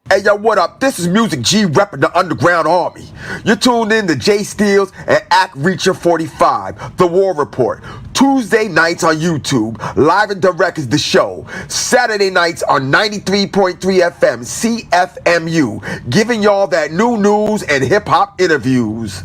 Hey yo, what up? This is Music G repping the Underground Army. You're tuned in to Jay Steele and Act Reacher 45, The War Report. Tuesday nights on YouTube, live and direct is the show. Saturday nights on 93.3 FM CFMU, giving y'all that new news and hip hop interviews.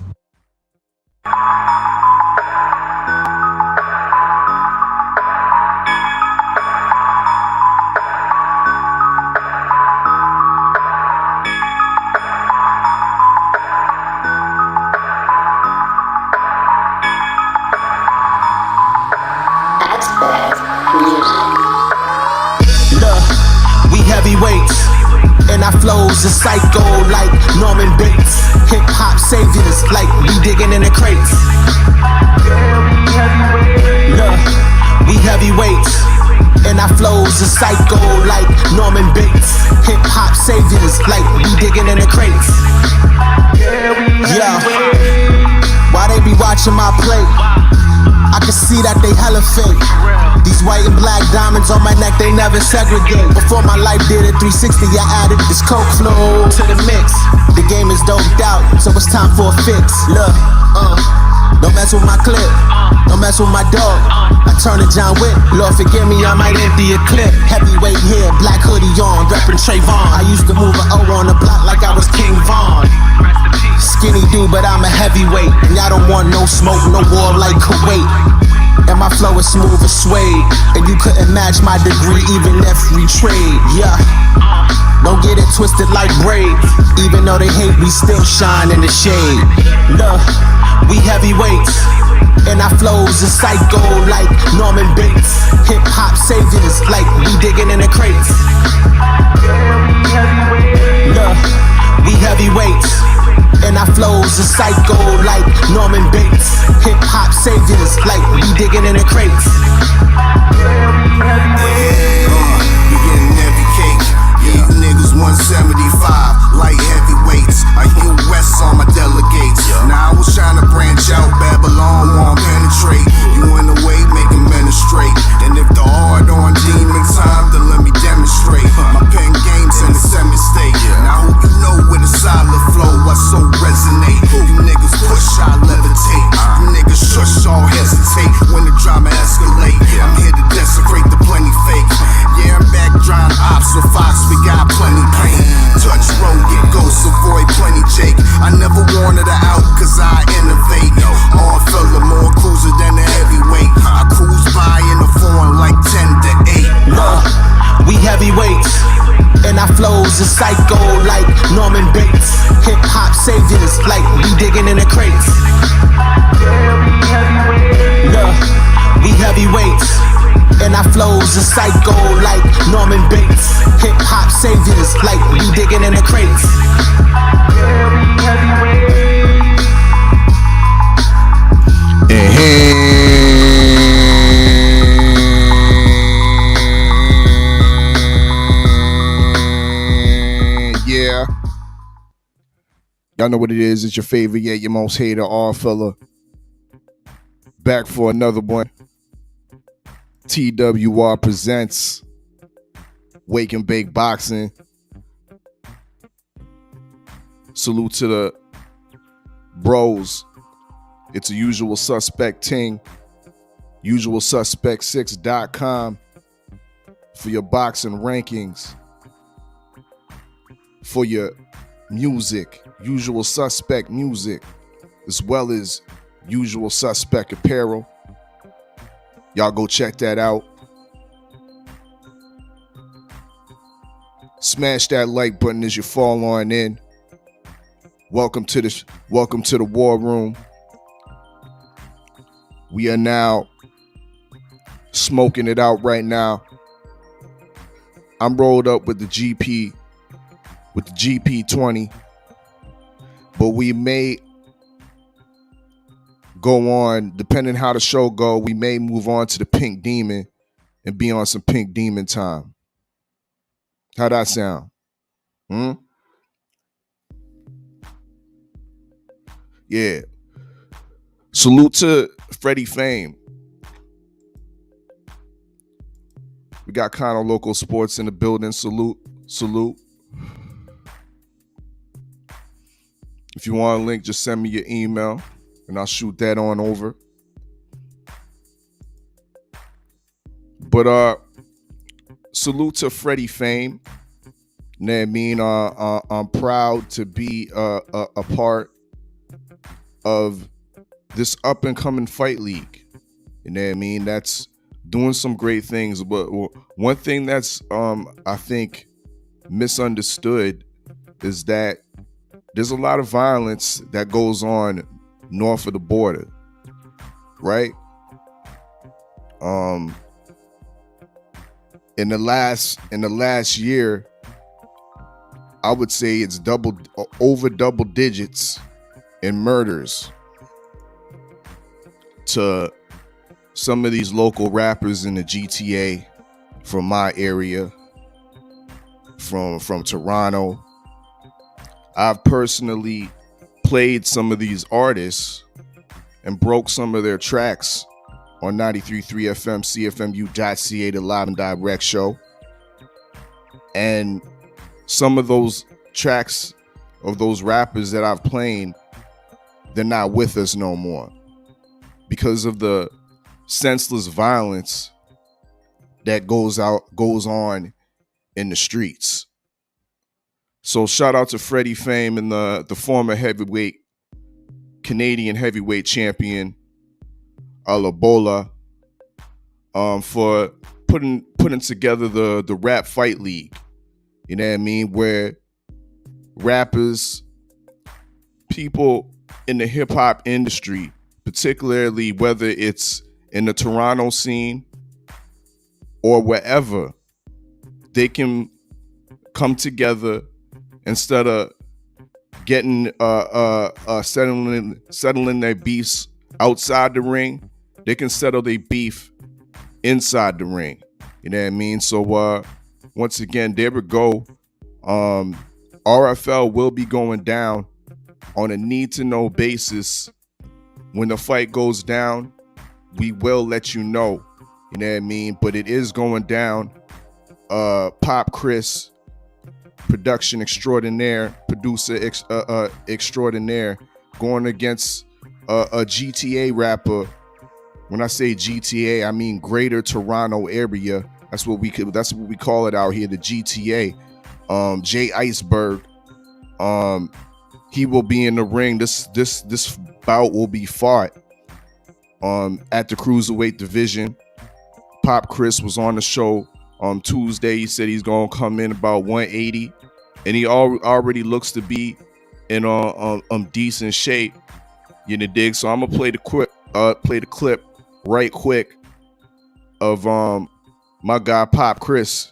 Heavyweights, and our flows are psycho like Norman Bates. Hip hop saviors like we digging in the crates. Look, we heavyweights, and our flows are psycho like Norman Bates. Hip hop saviors like we digging in the crates. Yeah, why they be watching my plate? I can see that they hella fake. These white and black diamonds on my neck, they never segregate. Before my life did a 360, I added this coke flow to the mix. The game is doped out, so it's time for a fix. Look, don't mess with my clip, don't mess with my dog. I turn to John Wick, Lord forgive me, I might empty a clip. Heavyweight here, black hoodie on, reppin' Trayvon. I used to move an O on the block like I was King Von. Skinny dude, but I'm a heavyweight, and y'all don't want no smoke, no war like Kuwait. And my flow is smooth as suede, and you couldn't match my degree even if we trade. Yeah, don't get it twisted like braids. Even though they hate, we still shine in the shade. Look, we heavyweights, and our flows are psycho like Norman Bates. Hip hop saviors like we digging in the crates. Look, we heavyweights, and our flows are psycho like Norman Bates. Hip hop saviors like we digging in the crates. We getting every cake. Yeah, you niggas 175, light heavyweights. I hear West on my delegates. Now I was trying to branch out, Babylon won't penetrate. You in the way, make them straight. And if the hard on demon time, then let me demonstrate. My pen game's in the semi-state. Now who you know with a solid flow, I so resonate. You niggas push, I levitate. You niggas shush, all hesitate when the drama escalate. I'm here to desecrate the plenty fake. Yeah, I'm back drawing ops with Fox, we got plenty pain. Touch road, get ghosts, avoid plenty Jake. I never wanted her out, cause I innovate. Oddfella, more cruiser than a heavyweight. I cruise by in the foreign like 10 to 8. Look, we heavyweights, and our flows are psycho like Norman Bates. Hip hop saviors like we digging in the crates. Look, we heavyweights, and our flows are psycho like Norman Bates. Hip hop saviors like we digging in the crates. Yeah, y'all know what it is. It's your favorite, yeah, your most hated Oddfella. Back for another one. TWR presents Wake and Bake Boxing. Salute to the bros. It's a usual suspect ting. usualsuspect6.com for your boxing rankings. For your music, Usual Suspect music, as well as Usual Suspect apparel. Y'all go check that out. Smash that like button as you fall on in. Welcome to the war room. We are now smoking it out right now. I'm rolled up with the GP20, but we may go on, depending how the show go, we may move on to the Pink Demon and be on some Pink Demon time. How that sound? Yeah. Salute to Freddie Fame. We got Kind of Local Sports in the building. Salute. If you want a link, just send me your email and I'll shoot that on over. But salute to Freddie Fame. You know what I mean? I'm proud to be a part of this up and coming fight league. You know what I mean? That's doing some great things. But one thing that's I think misunderstood is that there's a lot of violence that goes on north of the border, right? In the last year, I would say it's over double digits in murders to some of these local rappers in the GTA from my area, from Toronto. I've personally played some of these artists and broke some of their tracks on 93.3 FM, CFMU.ca, the live and direct show. And some of those tracks of those rappers that I've played, they're not with us no more because of the senseless violence that goes on in the streets. So shout out to Freddie Fame and the former Canadian heavyweight champion, Oddfella, for putting together the rap fight league. You know what I mean? Where rappers, people in the hip hop industry, particularly whether it's in the Toronto scene or wherever, they can come together instead of getting settling their beefs outside the ring. They can settle their beef inside the ring. You know what I mean? So once again, there we go. RFL will be going down on a need-to-know basis. When the fight goes down, we will let you know. You know what I mean? But it is going down. Pop Chris, production extraordinaire, producer extraordinaire, going against a GTA rapper. When I say GTA, I mean Greater Toronto Area. That's what we call it out here, the GTA. Jay Iceberg. He will be in the ring. This bout will be fought at the cruiserweight division. Pop Chris was on the show on Tuesday. He said he's gonna come in about 180, and he already looks to be in decent shape. You know, dig. So I'm gonna play the clip right quick of my guy Pop Chris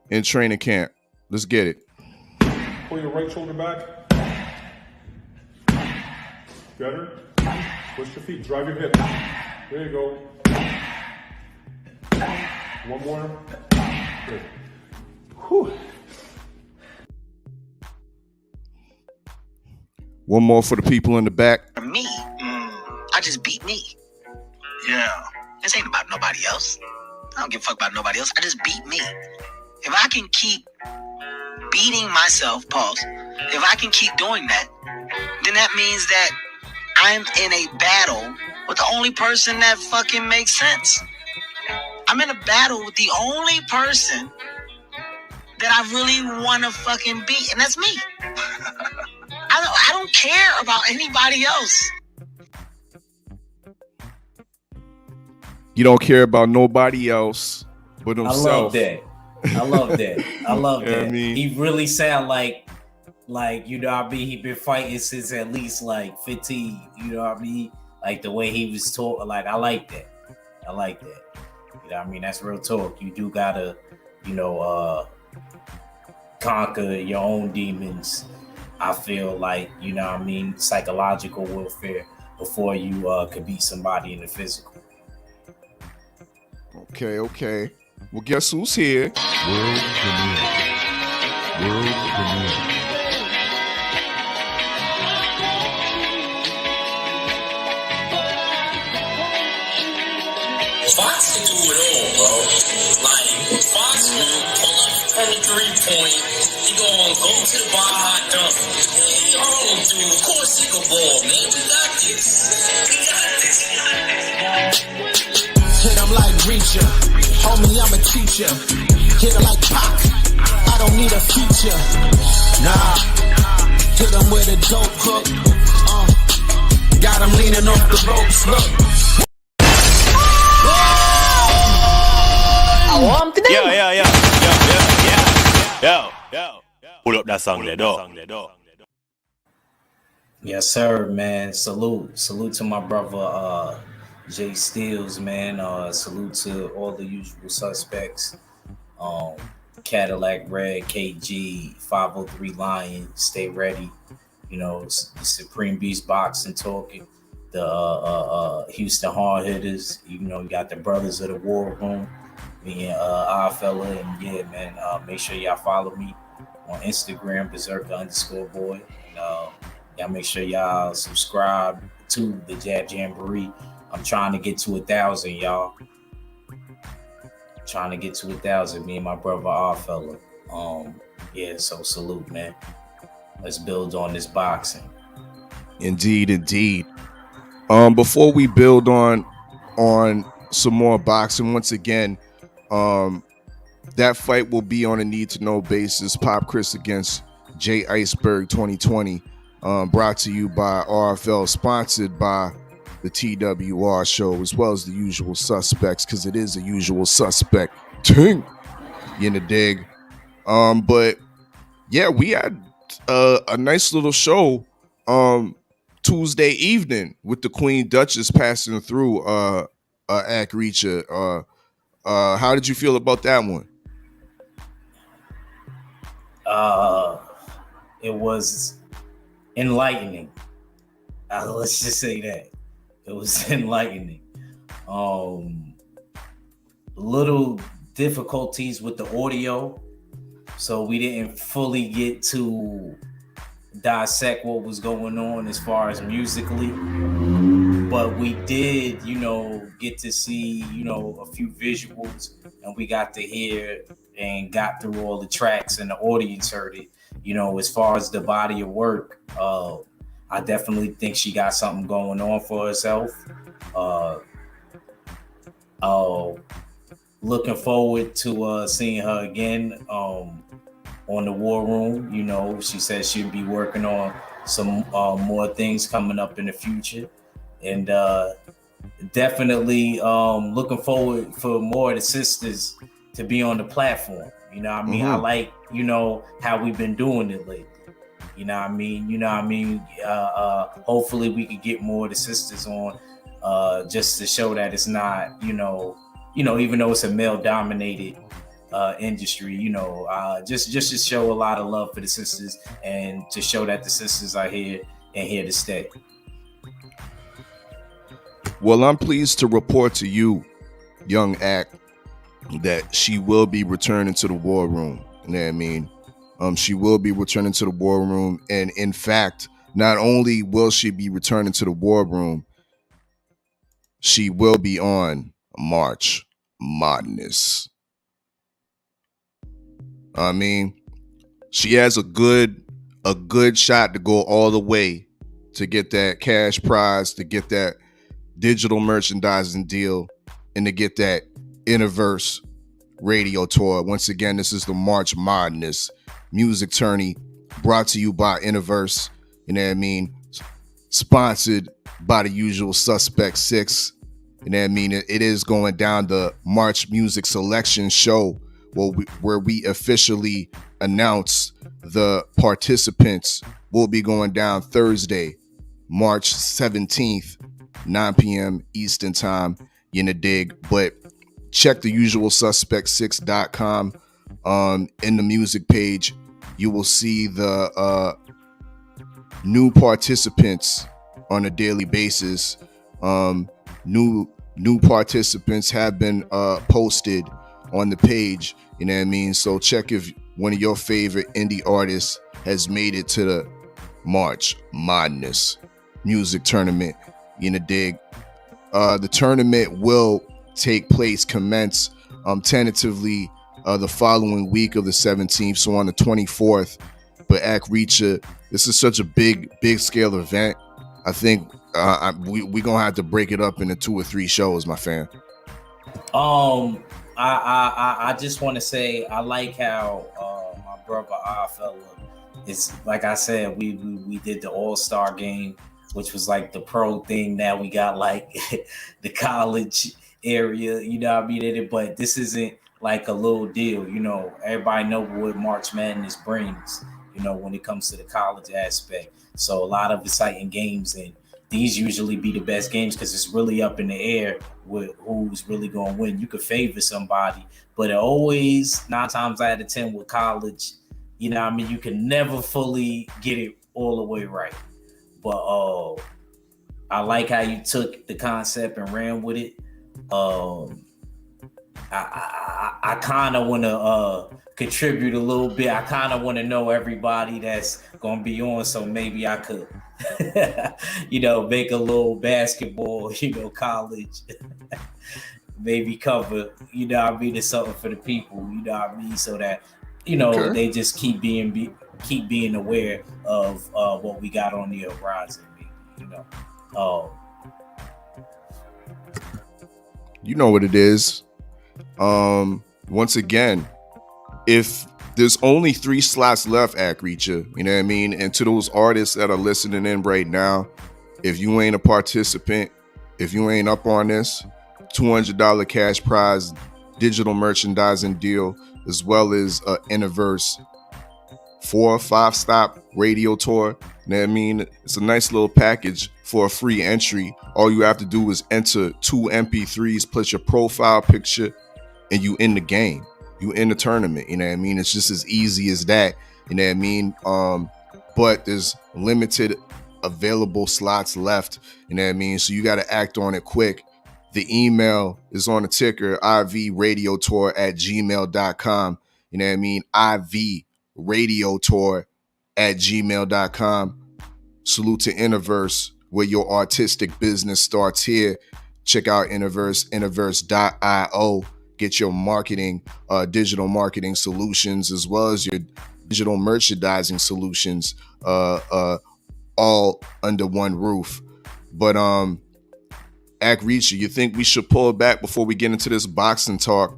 in training camp. Let's get it. Pull your right shoulder back. Better. Push your feet. Drive your hip. There you go. One more. Good. Whew. One more for the people in the back. Me, I just beat me. Yeah. This ain't about nobody else. I don't give a fuck about nobody else. I just beat me. If I can keep beating myself, pause. If I can keep doing that, then that means that I'm in a battle with the only person that fucking makes sense. I'm in a battle with the only person that I really want to fucking beat, and that's me. I don't care about anybody else. You don't care about nobody else but himself. I love that. I love You know that. what I mean? He really sound like you know what I mean. He been fighting since at least like 15. You know what I mean? Like the way he was talking. Like I like that. You know what I mean? That's real talk. You do gotta, conquer your own demons. I feel like, you know what I mean, psychological warfare before you could beat somebody in the physical. Okay. Well, guess who's here? World premiere. Fox can do it all, bro. Like, Fox will pull up from the 3-point. He gonna go to the bar hot dunk. your home, dude. Of course he can ball, man. We got this. We got this. Hit him like Reacher. Homie, I'm a teacher. Hit him like Pac. I don't need a feature. Nah. Hit him with a dope hook. Got him leaning off the ropes. Look. Yo. Pull up that song there, dog. Yes, sir, man. Salute to my brother Jay Steels, man. Salute to all the usual suspects. Cadillac Red, KG, 503 Lion, Stay Ready. You know, the Supreme Beast Boxing talking. The Houston Hard Hitters. You know, you got the Brothers of the War Room. Me and Oddfella, and yeah, man. Make sure y'all follow me on Instagram, Berserker_boy. And y'all make sure y'all subscribe to the Jab Jamboree. I'm trying to get to 1,000, y'all. Trying to get to 1,000. Me and my brother Oddfella. Yeah. So salute, man. Let's build on this boxing. Indeed. Before we build on some more boxing, once again, that fight will be on a need-to-know basis. Pop Chris against Jay Iceberg 2020. Brought to you by RFL, sponsored by the TWR show, as well as the usual suspects, because it is a usual suspect ting. You know, dig. But yeah, we had a nice little show Tuesday evening with the Queen Duchess passing through Ak Reacher. How did you feel about that one? It was enlightening. Let's just say that. It was enlightening. Little difficulties with the audio, so we didn't fully get to dissect what was going on as far as musically. But we did, get to see, a few visuals, and we got to hear and got through all the tracks, and the audience heard it. As far as the body of work, I definitely think she got something going on for herself. Looking forward to seeing her again on the War Room. She said she'd be working on some more things coming up in the future. And definitely looking forward for more of the sisters to be on the platform. I like, how we've been doing it lately. Hopefully we could get more of the sisters on just to show that it's not, even though it's a male dominated industry, just to show a lot of love for the sisters and to show that the sisters are here and here to stay. Well, I'm pleased to report to you, young Ak, that she will be returning to the War Room. You know what I mean? She will be returning to the War Room. And in fact, not only will she be returning to the War Room, she will be on March Madness. I mean, she has a good shot to go all the way to get that cash prize, to get that digital merchandising deal, and to get that Interverse radio tour. Once again, this is the March Madness music tourney brought to you by Interverse. You know what I mean? Sponsored by the usual suspect 6. You know what I mean? It is going down the March Music Selection Show where we officially announce the participants. Will be going down Thursday, March 17th, 9 p.m. Eastern time. You know, dig. But check the usual suspect6.com. In the music page, you will see the new participants on a daily basis. New participants have been posted on the page. You know what I mean? So check if one of your favorite indie artists has made it to the March Madness music tournament. You know, dig. The tournament will commence tentatively the following week of the 17th, so on the 24th. But Ak Reacher this is such a big scale event. I think we gonna have to break it up into 2 or 3 shows, my fam. I just want to say I like how my brother Oddfella is, like I said, we did the All-Star game, which was like the pro thing. Now we got like the college area, you know what I mean? But this isn't like a little deal, you know. Everybody know what March Madness brings, you know, when it comes to the college aspect. So a lot of exciting games, and these usually be the best games because it's really up in the air with who's really going to win. You could favor somebody, but it always 9 times out of 10 with college, you know what I mean, you can never fully get it all the way right. But I like how you took the concept and ran with it. I kind of want to contribute a little bit. I kind of want to know everybody that's going to be on, so maybe I could, you know, make a little basketball, you know, college, maybe cover, you know what I mean, it's something for the people, you know what I mean, so that, you know, they just keep being aware of what we got on the horizon, maybe, you know. You know what it is. Once again, if there's only 3 slots left, Reacher, you know what I mean? And to those artists that are listening in right now, if you ain't a participant, if you ain't up on this, $200 cash prize, digital merchandising deal, as well as Interverse 4 or 5 stop radio tour. You know what I mean? It's a nice little package for a free entry. All you have to do is enter 2 MP3s plus your profile picture, and you in the game. You in the tournament. You know what I mean? It's just as easy as that. You know what I mean? But there's limited available slots left. You know what I mean? So you got to act on it quick. The email is on the ticker, ivradiotour@gmail.com. You know what I mean? ivradiotour@gmail.com. Salute to Interverse, where your artistic business starts here. Check out Interverse, interverse.io. Get your marketing, digital marketing solutions, as well as your digital merchandising solutions, all under one roof. But Reacher, you think we should pull back before we get into this boxing talk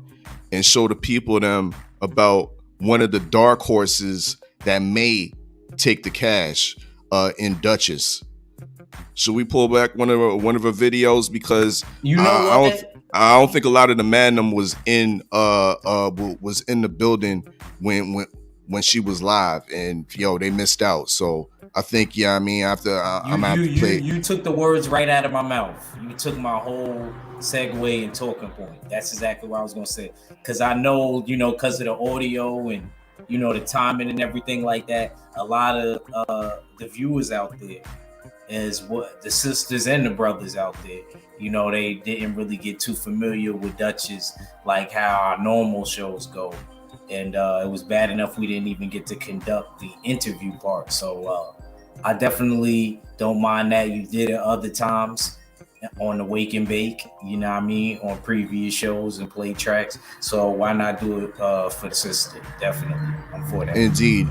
and show the people them about one of the dark horses that may take the cash in Duchess? Should we pull back one of her videos, because you know I don't think a lot of the mandem was in the building when she was live, and they missed out. So I think I'm gonna have to play. You took the words right out of my mouth. You took my whole segue and talking point. That's exactly what I was gonna say. Because I know, because of the audio and the timing and everything like that, a lot of the viewers out there, is what the sisters and the brothers out there, they didn't really get too familiar with Duchess like how our normal shows go. And it was bad enough we didn't even get to conduct the interview part. So I definitely don't mind that. You did it other times on the Wake and Bake, on previous shows and play tracks. So why not do it for the sister? Definitely. I'm for that. Indeed.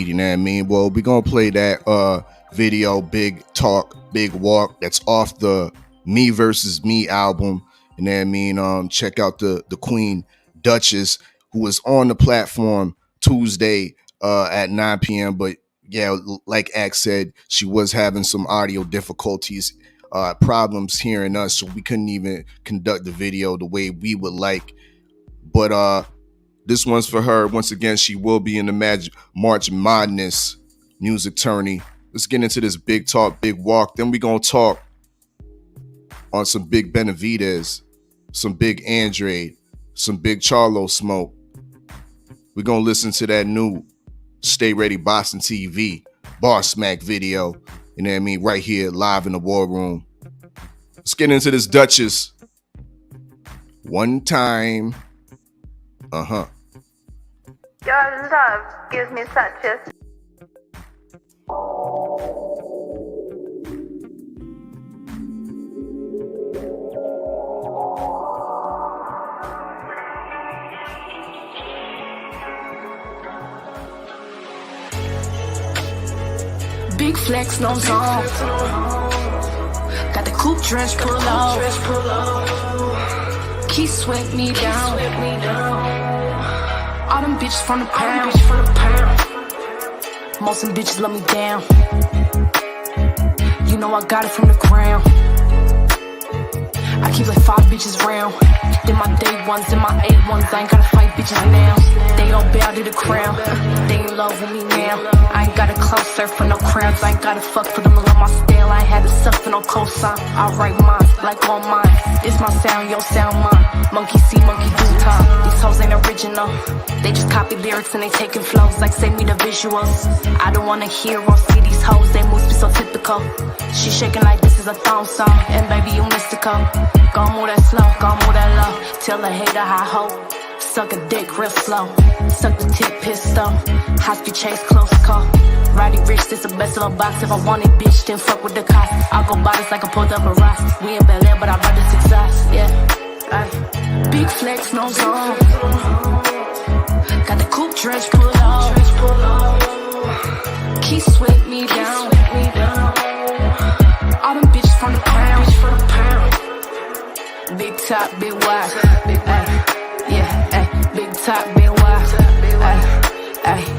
You know what I mean? Well, we're going to play that video, Big Talk, Big Walk. That's off the Me Versus Me album. You know what I mean? Check out the Queen Duchess, who was on the platform Tuesday at 9 p.m. But yeah, like Axe said, she was having some audio difficulties, problems hearing us, so we couldn't even conduct the video the way we would like. But this one's for her. Once again, she will be in the March Madness music tourney. Let's get into this Big Talk, Big Walk. Then we gonna talk on some big Benavidez, some big Andre, some big Charlo smoke. We're gonna listen to that new Stay Ready Boston TV Bar Smack video. You know what I mean? Right here, live in the War Room. Let's get into this Duchess. One time. Your love gives me such a... Big flex, no zone. Got the coupe drench, pull up. Key sweat me down. All them bitches from the pound. Most them bitches love me down. You know I got it from the ground. I keep like 5 bitches round. Then my day ones, then my A1s. I ain't gotta fight bitches now. They all bow to the crown. They in love with me now. I ain't got a clout surf for no crowns. I ain't gotta fuck for them to love my style. I ain't had to suck for no cosign. I write mine like all mine. This my sound, your sound mine. Monkey see, monkey do time. These hoes ain't original. They just copy lyrics and they taking flows like send me the visuals. I don't wanna hear or see these hoes. They moves be so typical. She shaking like this is a thong song. And baby, you mystical. Gon' move that slow, gon' move that low. Tell a hater I hope. Suck a dick real slow. Suck the tip pistol. High speed chase close call. Roddy Rich, this the best of a box. If I want it, bitch, then fuck with the cost. I'll go buy this like I pulled up a rock. We in Bel Air, but I ride the success. Yeah. Ay. Big flex, no zone. Got the coupe drench, pull up. Key sweat me down. All them bitches from the pound. Big top, big wide. Yeah, ay. Big top, big wide.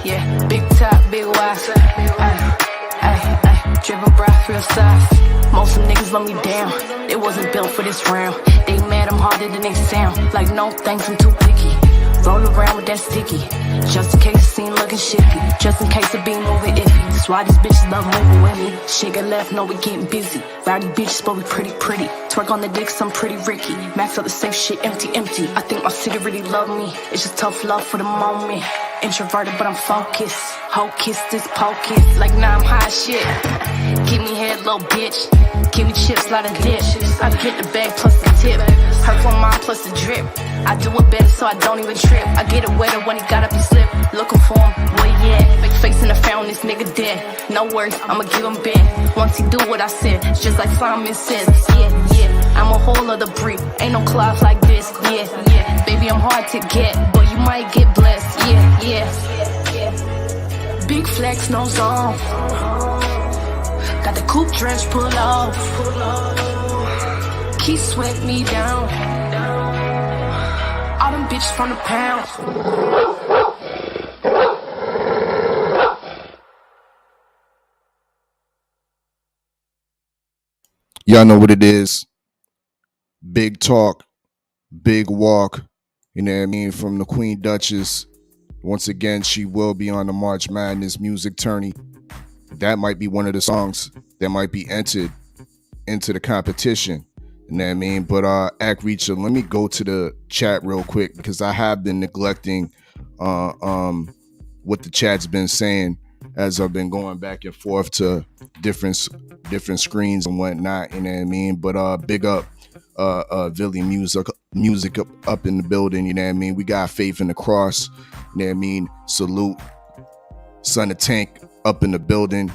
Yeah, big top, big wide. Driven breath, real size. Most of them niggas love me down. It wasn't built for this round. They mad, I'm harder than they sound. Like no thanks, I'm too picky. Roll around with that sticky. Just in case the scene looking shitty. Just in case it be moving iffy. That's why these bitches love moving with me. Shit get left, know we getting busy. Rowdy bitches, but we pretty. Twerk on the dick, some pretty Ricky. Max out the safe shit, empty. I think my city really love me. It's just tough love for the moment. Introverted, but I'm focused. Hoe kiss this pocus. Like nah, I'm high as shit. Give me head, little bitch. Give me chips, lot of dip. I get the bag plus the tip. Her for mine plus the drip. I do it better so I don't even trip. I get it wetter when he got up and slip. Looking for him, where he at? Make face in the fountain, this nigga dead. No worries, I'ma give him back. Once he do what I said, it's just like Simon says. Yeah, I'm a whole other breed. Ain't no clouds like this. Yeah. Baby, I'm hard to get, but you might get blessed. Yeah. Big flex, no zone. Got the coupe drench, pull off. Key sweat me down. All them bitches from the pound. Y'all know what it is. Big talk, big walk. You know what I mean? From the Queen Duchess. Once again, she will be on the March Madness music tourney. That might be one of the songs that might be entered into the competition. You know what I mean? But Act Reacher, let me go to the chat real quick because I have been neglecting what the chat's been saying as I've been going back and forth to different screens and whatnot. You know what I mean? But big up Villy music up in the building. You know what I mean? We got Faith in the Cross. You know what I mean? Salute. Son of Tank up in the building.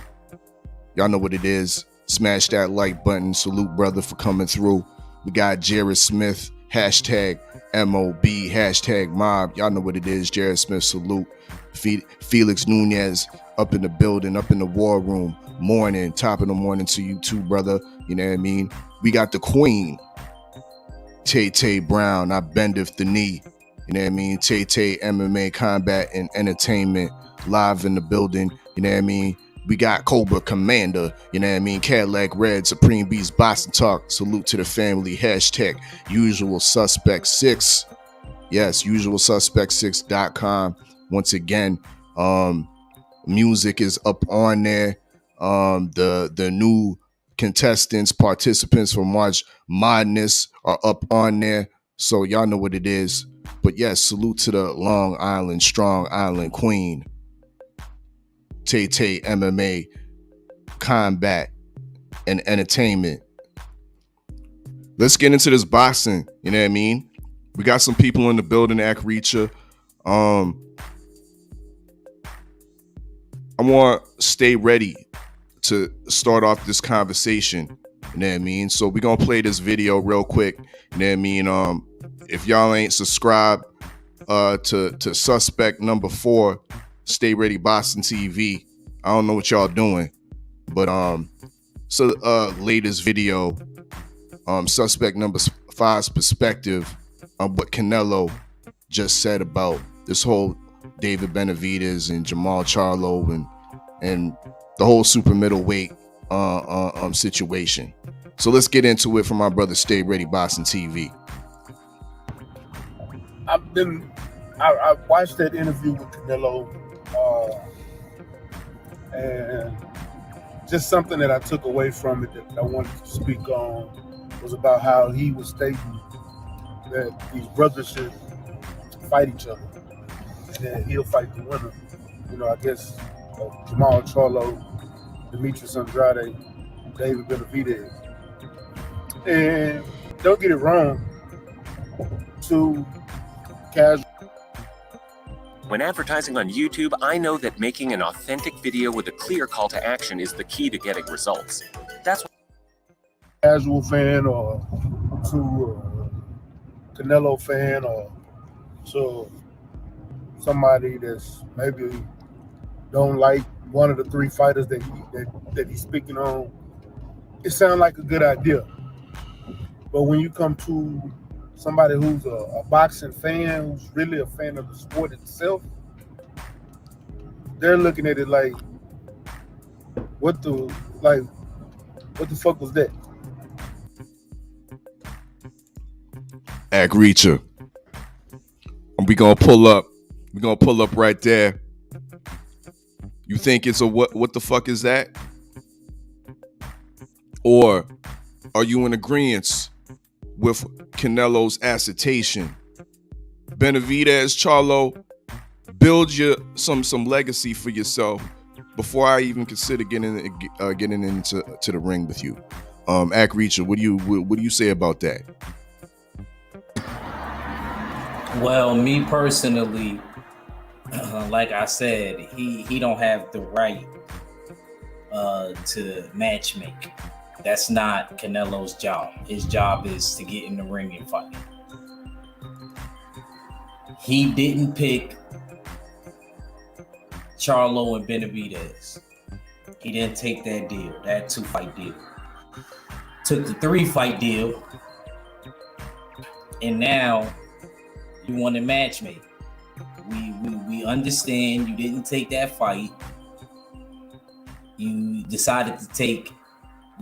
Y'all know what it is. Smash that like button. Salute, brother, for coming through. We got Jared Smith. Hashtag MOB. Hashtag mob. Y'all know what it is. Jared Smith, salute. Felix Nunez up in the building, up in the war room. Morning, top of the morning to you too, brother. You know what I mean? We got the Queen. Tay Brown. I bendeth the knee. You know what I mean? Tay MMA Combat and Entertainment live in the building. You know what I mean? We got Cobra Commander. You know what I mean? Cadillac Red, Supreme Beast, Boston Talk. Salute to the family. Hashtag Usual Suspect 6. Yes, usualsuspect6.com. Once again, music is up on there. The new contestants, participants for March Madness are up on there. So y'all know what it is. But yes, salute to the Long Island, Strong Island Queen. Tay MMA, Combat, and Entertainment. Let's get into this boxing. You know what I mean? We got some people in the building, Act Reacher. I want to stay ready to start off this conversation. You know what I mean? So we're going to play this video real quick. You know what I mean? If y'all ain't subscribed to Suspect number 4, Stay Ready Boston TV, I don't know what y'all doing. But so latest video, suspect number 5's perspective on what Canelo just said about this whole David Benavidez and Jamal Charlo and the whole super middleweight situation. So let's get into it from my brother Stay Ready Boxing TV. I watched that interview with Canelo, and just something that I took away from it that I wanted to speak on was about how he was stating that these brothers should fight each other, and then he'll fight the winner. You know, I guess Jamal Charlo, Demetrius Andrade, David Benavidez. And don't get it wrong, to casual. When advertising on YouTube, I know that making an authentic video with a clear call to action is the key to getting results. That's why Casual fan, or to a Canelo fan, or to somebody that's maybe don't like one of the three fighters that he's speaking on, it sounds like a good idea. But when you come to somebody who's a boxing fan, who's really a fan of the sport itself, they're looking at it like, what the fuck was that? Ag Reacher. And we gonna pull up. We're gonna pull up right there. You think it's a what the fuck is that? Or are you in agreement with Canelo's assertion? Benavidez, Charlo, build your some legacy for yourself before I even consider getting into the ring with you. Ag Reacher, what do you say about that? Well, me personally, like I said, he don't have the right to matchmake. That's not Canelo's job. His job is to get in the ring and fight. He didn't pick Charlo and Benavidez. He didn't take that deal, that 2-fight deal. Took the 3-fight deal, and now you want to matchmake. We understand you didn't take that fight. You decided to take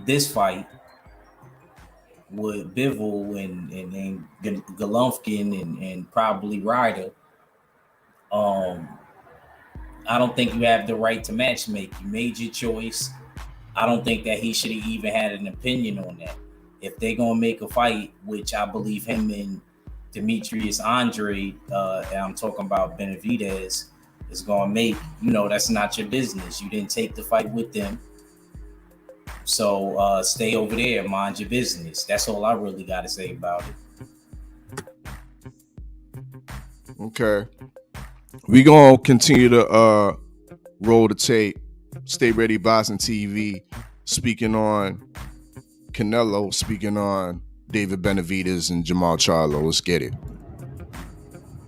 this fight with Bivol and Golovkin and probably Ryder. I don't think you have the right to matchmake. You made your choice. I don't think that he should have even had an opinion on that. If they're gonna make a fight, which I believe him and Demetrius Andrade, and I'm talking about Benavidez, is gonna make, that's not your business. You didn't take the fight with them. So stay over there, mind your business. That's all I really got to say about it. Okay. We gonna continue to roll the tape. Stay Ready Boxing TV, speaking on Canelo, speaking on David Benavidez and Jamal Charlo. Let's get it.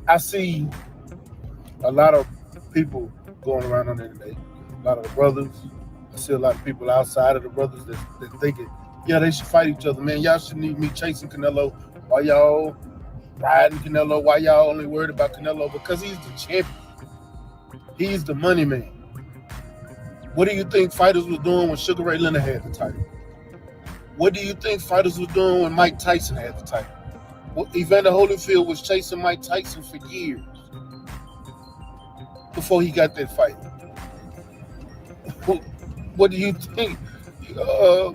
I see a lot of people going around on the internet, a lot of the brothers. I see a lot of people outside of the brothers that thinking, yeah, they should fight each other, man. Y'all shouldn't need me chasing Canelo. Why y'all riding Canelo? Why y'all only worried about Canelo? Because he's the champion. He's the money man. What do you think fighters was doing when Sugar Ray Leonard had the title? What do you think fighters was doing when Mike Tyson had the title? Well, Evander Holyfield was chasing Mike Tyson for years before he got that fight. What do you think?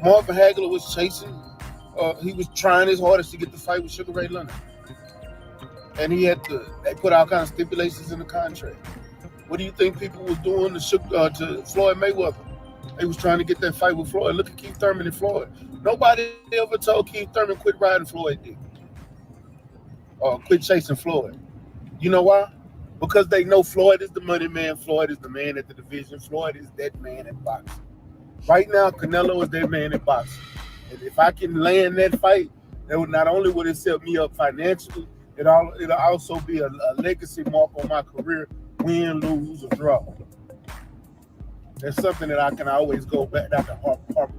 Marvin Hagler was chasing. He was trying his hardest to get the fight with Sugar Ray Leonard, and they put all kinds of stipulations in the contract. What do you think people was doing to Floyd Mayweather? They was trying to get that fight with Floyd. Look at Keith Thurman and Floyd. Nobody ever told Keith Thurman quit riding Floyd did, or quit chasing Floyd. You know why? Because they know Floyd is the money man. Floyd is the man at the division. Floyd is that man in boxing. Right now, Canelo is that man in boxing. And if I can land that fight, not only would it set me up financially, it'll also be a legacy mark on my career, win, lose, or draw. That's something that I can always go back, that I can harp upon.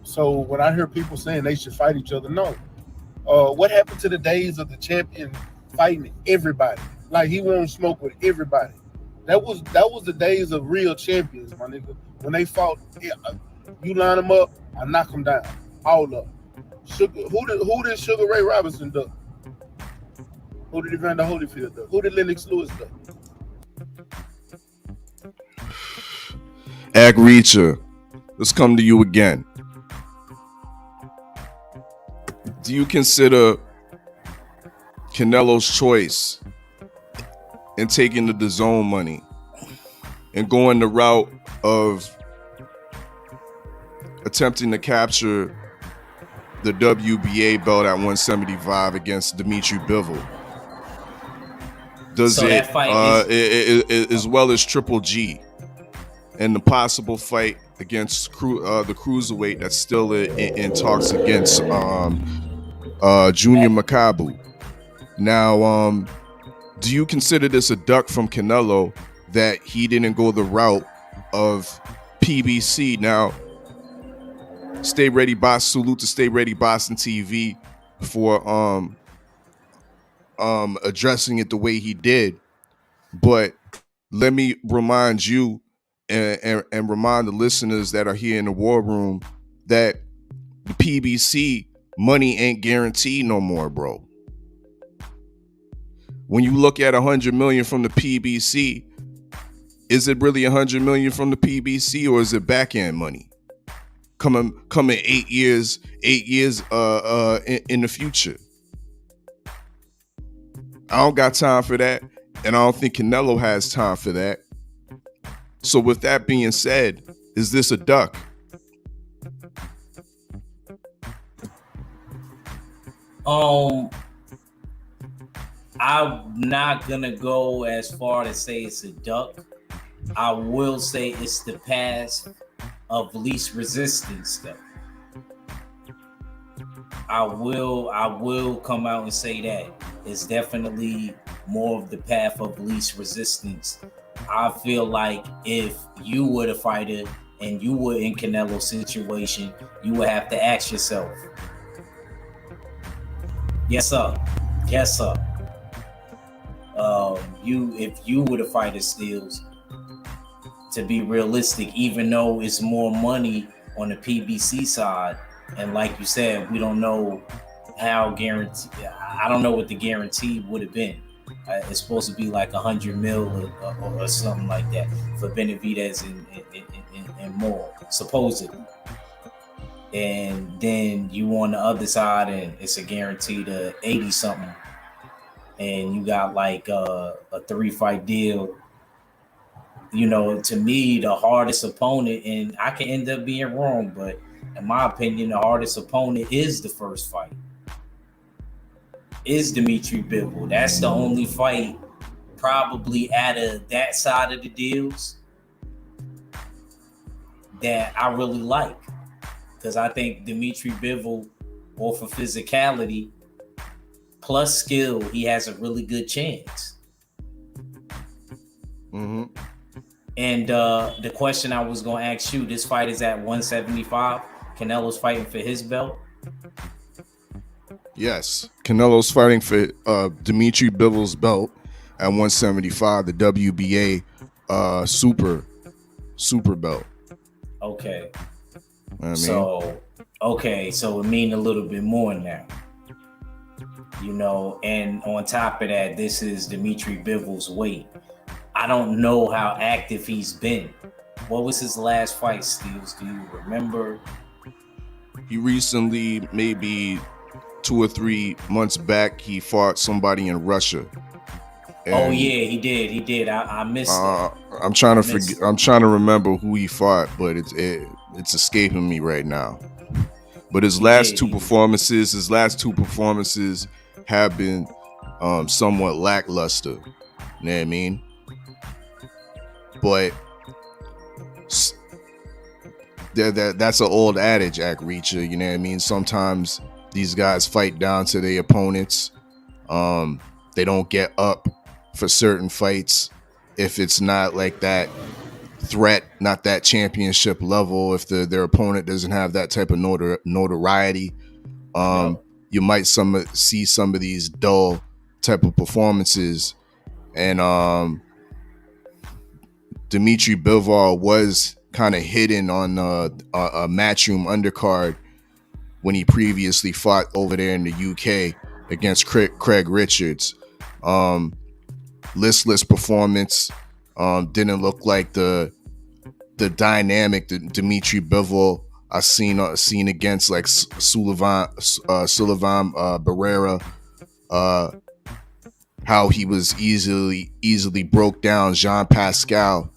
So when I hear people saying they should fight each other, no. What happened to the days of the champion fighting everybody? Like he won't smoke with everybody. That was the days of real champions, my nigga. When they fought, you line them up, I knock them down, all of them. Who did Sugar Ray Robinson do? Who did Evander Holyfield do? Who did Lennox Lewis do? Ag Reacher, let's come to you again. Do you consider Canelo's choice in taking the DAZN money and going the route of attempting to capture the WBA belt at 175 against Dimitri Bivol? Does it, as well as Triple G, and the possible fight against the cruiserweight that's still in talks against Junior Makabu? Now, do you consider this a duck from Canelo that he didn't go the route of PBC? Now, Stay Ready Boss, salute to Stay Ready Boston TV for addressing it the way he did. But let me remind you and remind the listeners that are here in the war room that the PBC money ain't guaranteed no more, bro. When you look at 100 million from the PBC, is it really 100 million from the PBC, or is it back end money coming 8 years in the future? I don't got time for that, and I don't think Canelo has time for that. So with that being said, is this a duck? I'm not gonna go as far to say it's a duck. I will say it's the path of least resistance, though. I will come out and say that it's definitely more of the path of least resistance. I feel like if you were the fighter and you were in Canelo's situation, you would have to ask yourself, yes sir. If you were the fighter Steels, to be realistic, even though it's more money on the PBC side, and like you said, we don't know how guarantee. I don't know what the guarantee would have been. It's supposed to be like 100 mil or something like that for Benavidez and more, supposedly. And then you on the other side, and it's a guarantee to 80 something, and you got like a 3-fight deal. You know, to me, the hardest opponent, and I can end up being wrong, but in my opinion, the hardest opponent is the first fight. Is Dimitri Bivol. That's the only fight probably out of that side of the deals that I really like. Because I think Dimitri Bivol, off of physicality plus skill, he has a really good chance. Mm-hmm. And the question I was going to ask you, this fight is at 175. Canelo's fighting for his belt. Yes, Canelo's fighting for Dimitri Bivol's belt at 175, the WBA super belt. Okay. I mean, so it means a little bit more now. You know, and on top of that, this is Dimitri Bivol's weight. I don't know how active he's been. What was his last fight, Steels? Do you remember? He recently, maybe 2 or 3 months back, he fought somebody in Russia. Oh yeah, he did. I missed that. I'm trying to remember who he fought, but it's escaping me right now. But his last two performances have been somewhat lackluster. You know what I mean? But that's an old adage, Act Reacher. You know what I mean? Sometimes these guys fight down to their opponents. They don't get up for certain fights. if it's not like that threat, not that championship level, if their opponent doesn't have that type of notoriety, you might see some of these dull type of performances. And Dimitri Bivol was kind of hidden on a Matchroom undercard when he previously fought over there in the UK against Craig Richards. Listless performance. Didn't look like the dynamic that Dimitri Bivol I seen against like Sullivan Barrera. How he was easily broke down Jean Pascal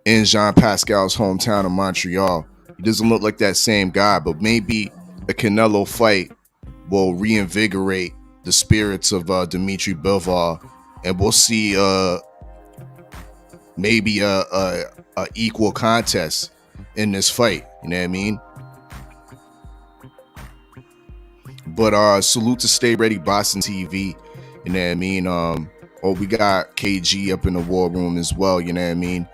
in Jean Pascal's hometown of Montreal. He doesn't look like that same guy, but maybe a Canelo fight will reinvigorate the spirits of Dimitri Bivol, and we'll see maybe a equal contest in this fight. You know what I mean? But salute to Stay Ready Boxing TV. You know what I mean? We got KG up in the war room as well. You know what I mean?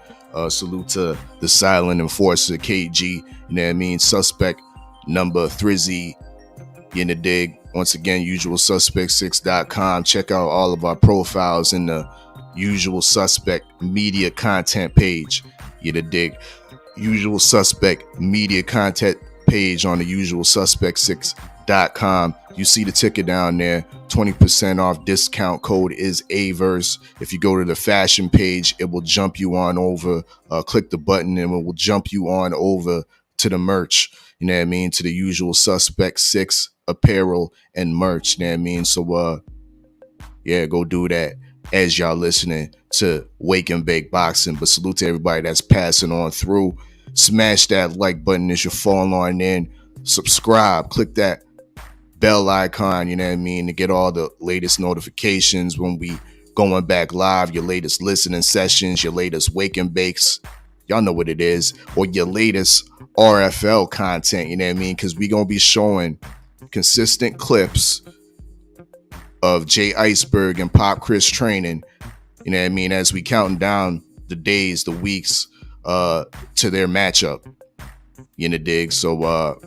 Salute to the silent enforcer KG. You know what I mean? Suspect number Thrizzy. You know, dig. Once again, usualsuspect6.com. Check out all of our profiles in the Usual Suspect media content page. You know, dig. Usual Suspect media content page on the usualsuspect6.com. You see the ticket down there. 20% off. Discount code is AVERSE. If you go to the fashion page, it will jump you on over. Click the button and it will jump you on over to the merch. You know what I mean? To the Usual Suspect 6 apparel and merch. You know what I mean? So yeah, go do that as y'all listening to Wake and Bake Boxing. But salute to everybody that's passing on through. Smash that like button as you fall on in. Subscribe. Click that bell icon, you know what I mean, to get all the latest notifications when we going back live, your latest listening sessions, your latest Wake and Bakes, y'all know what it is, or your latest RFL content, you know what I mean, because we gonna be showing consistent clips of Jay Iceberg and Pop Chris training, you know what I mean, as we counting down the days, the weeks to their matchup, you know, dig. So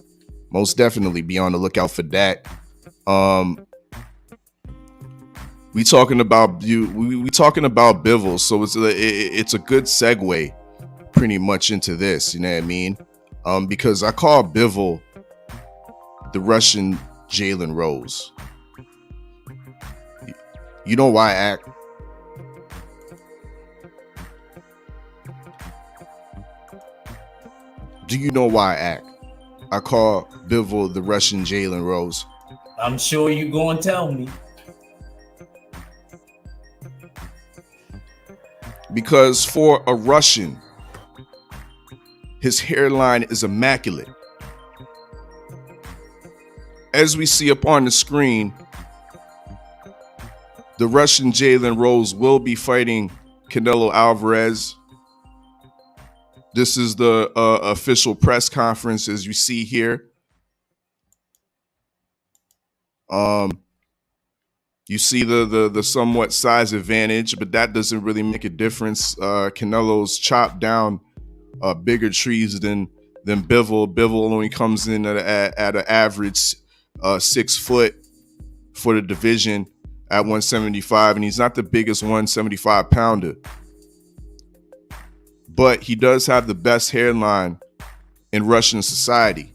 most definitely be on the lookout for that. We talking about Bivol, so it's a good segue pretty much into this, you know what I mean? Because I call Bivol the Russian Jalen Rose. You know why, Act? Do you know why, Act? I call Bivol the Russian Jalen Rose. I'm sure you go and tell me. Because for a Russian, his hairline is immaculate. As we see up on the screen, the Russian Jalen Rose will be fighting Canelo Alvarez. This is the official press conference, as you see here. You see the somewhat size advantage, but that doesn't really make a difference. Canelo's chopped down bigger trees than Bivol. Bivol only comes in at an average 6 foot for the division at 175, and he's not the biggest 175 pounder. But he does have the best hairline in Russian society.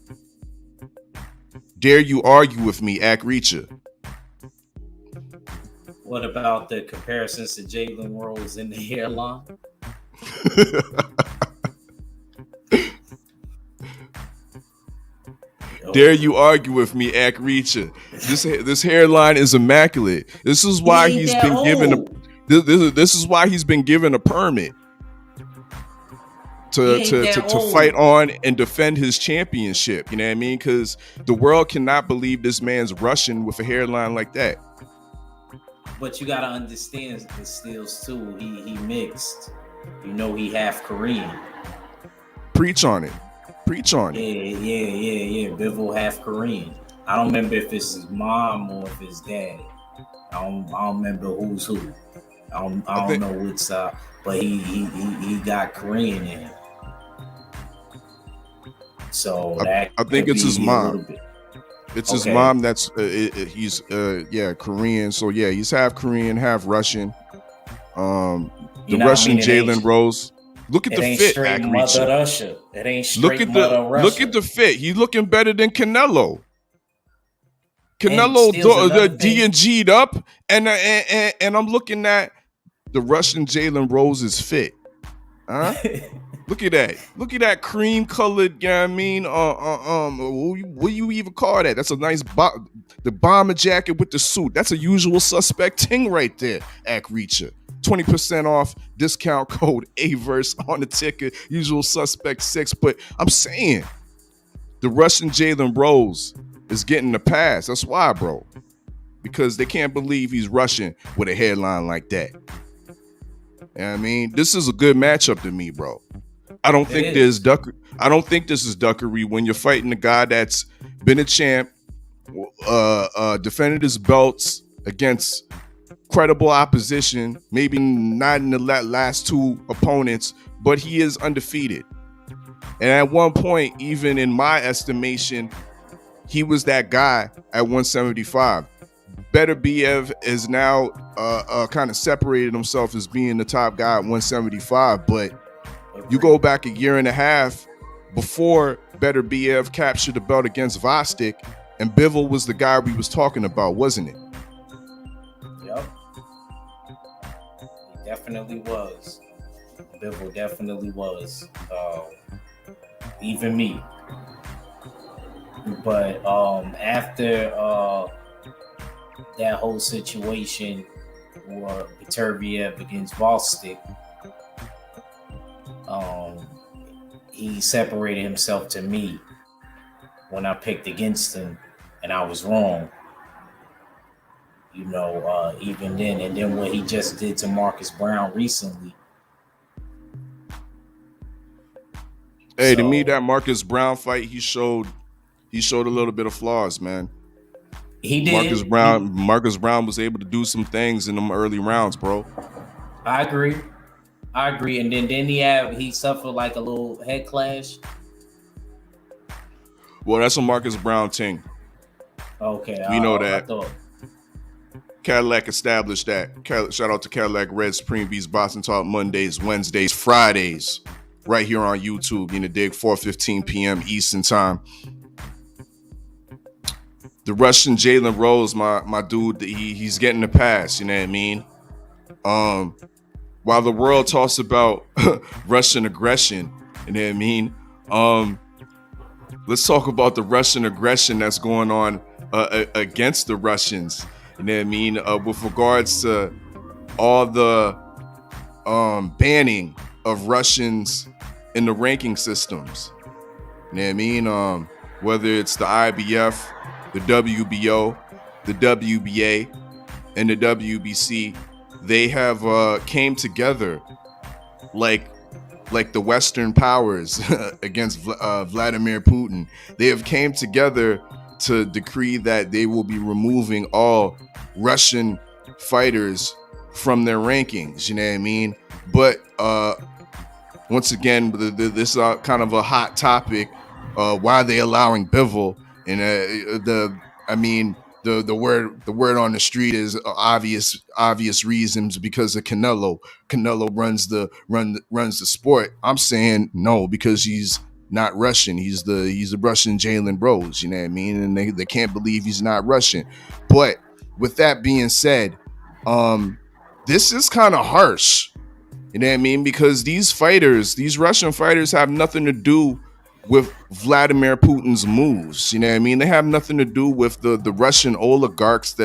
Dare you argue with me, Akricha? What about the comparisons to Jalen Rose in the hairline? Dare you argue with me, Akricha? This hairline is immaculate. This is why he's been given this is why he's been given a permit to fight on and defend his championship. You know what I mean? Because the world cannot believe this man's Russian with a hairline like that. But you gotta understand the steals too. He mixed. You know, he half Korean. Preach on it. Yeah. Bivol half Korean. I don't remember if it's his mom or if it's dad. I don't remember who's who. I don't know what side, but he got Korean in him. So I think it's his mom. It's his mom that's he's Korean. So yeah, he's half Korean, half Russian. The Russian Jalen Rose. Look at the fit, straight Mother Russia. It ain't straight Mother Russia. Look at the fit. He's looking better than Canelo. Canelo the D&G'd up, and I'm looking at the Russian Jalen Rose's fit. Huh? Look at that. Look at that cream colored, you know what I mean? What do you even call that? That's a nice the bomber jacket with the suit. That's a usual suspect thing right there, Ack Reacher. 20% off, discount code AVERSE on the ticket, usual suspect 6. But I'm saying the Russian Jalen Rose is getting the pass. That's why, bro. Because they can't believe he's Russian with a headline like that. You know what I mean? This is a good matchup to me, bro. I don't think this is duckery when you're fighting a guy that's been a champ, defended his belts against credible opposition, maybe not in the last two opponents, but he is undefeated. And at one point, even in my estimation, he was that guy at 175. Better BF is now kind of separated himself as being the top guy at 175, but you go back a year and a half before Better BF captured the belt against Vostok, and Bivol was the guy we was talking about, wasn't it? Yep. He definitely was. Bivol definitely was. Even me. But after that whole situation or Beterbiev against Vostok, he separated himself to me when I picked against him, and I was wrong. You know, even then, and then what he just did to Marcus Brown recently. Hey, to me, that Marcus Brown fight, he showed a little bit of flaws, man. He did. Marcus Brown was able to do some things in them early rounds, bro. I agree. And then he suffered like a little head clash. Well, that's a Marcus Brown thing. Okay. We know that. Cadillac established that. Shout out to Cadillac Red Supreme Beast Boxing Talk Mondays, Wednesdays, Fridays, right here on YouTube. You know, dig 4:15 p.m. Eastern Time. The Russian Jalen Rose, my dude, he's getting the pass. You know what I mean? While the world talks about Russian aggression, you know what I mean? Let's talk about the Russian aggression that's going on against the Russians. You know what I mean? With regards to all the banning of Russians in the ranking systems. You know what I mean? Whether it's the IBF, the WBO, the WBA, and the WBC, they have came together like the Western powers against Vladimir Putin. They have came together to decree that they will be removing all Russian fighters from their rankings. You know what I mean? But once again, this is kind of a hot topic. Why are they allowing Bivol? And the word on the street is obvious reasons because of Canelo. Canelo runs the sport. I'm saying no, because he's not Russian. He's the Russian Jalen Rose. You know what I mean? And they can't believe he's not Russian. But with that being said, this is kind of harsh. You know what I mean? Because these Russian fighters have nothing to do with Vladimir Putin's moves. You know what I mean? They have nothing to do with the Russian oligarchs,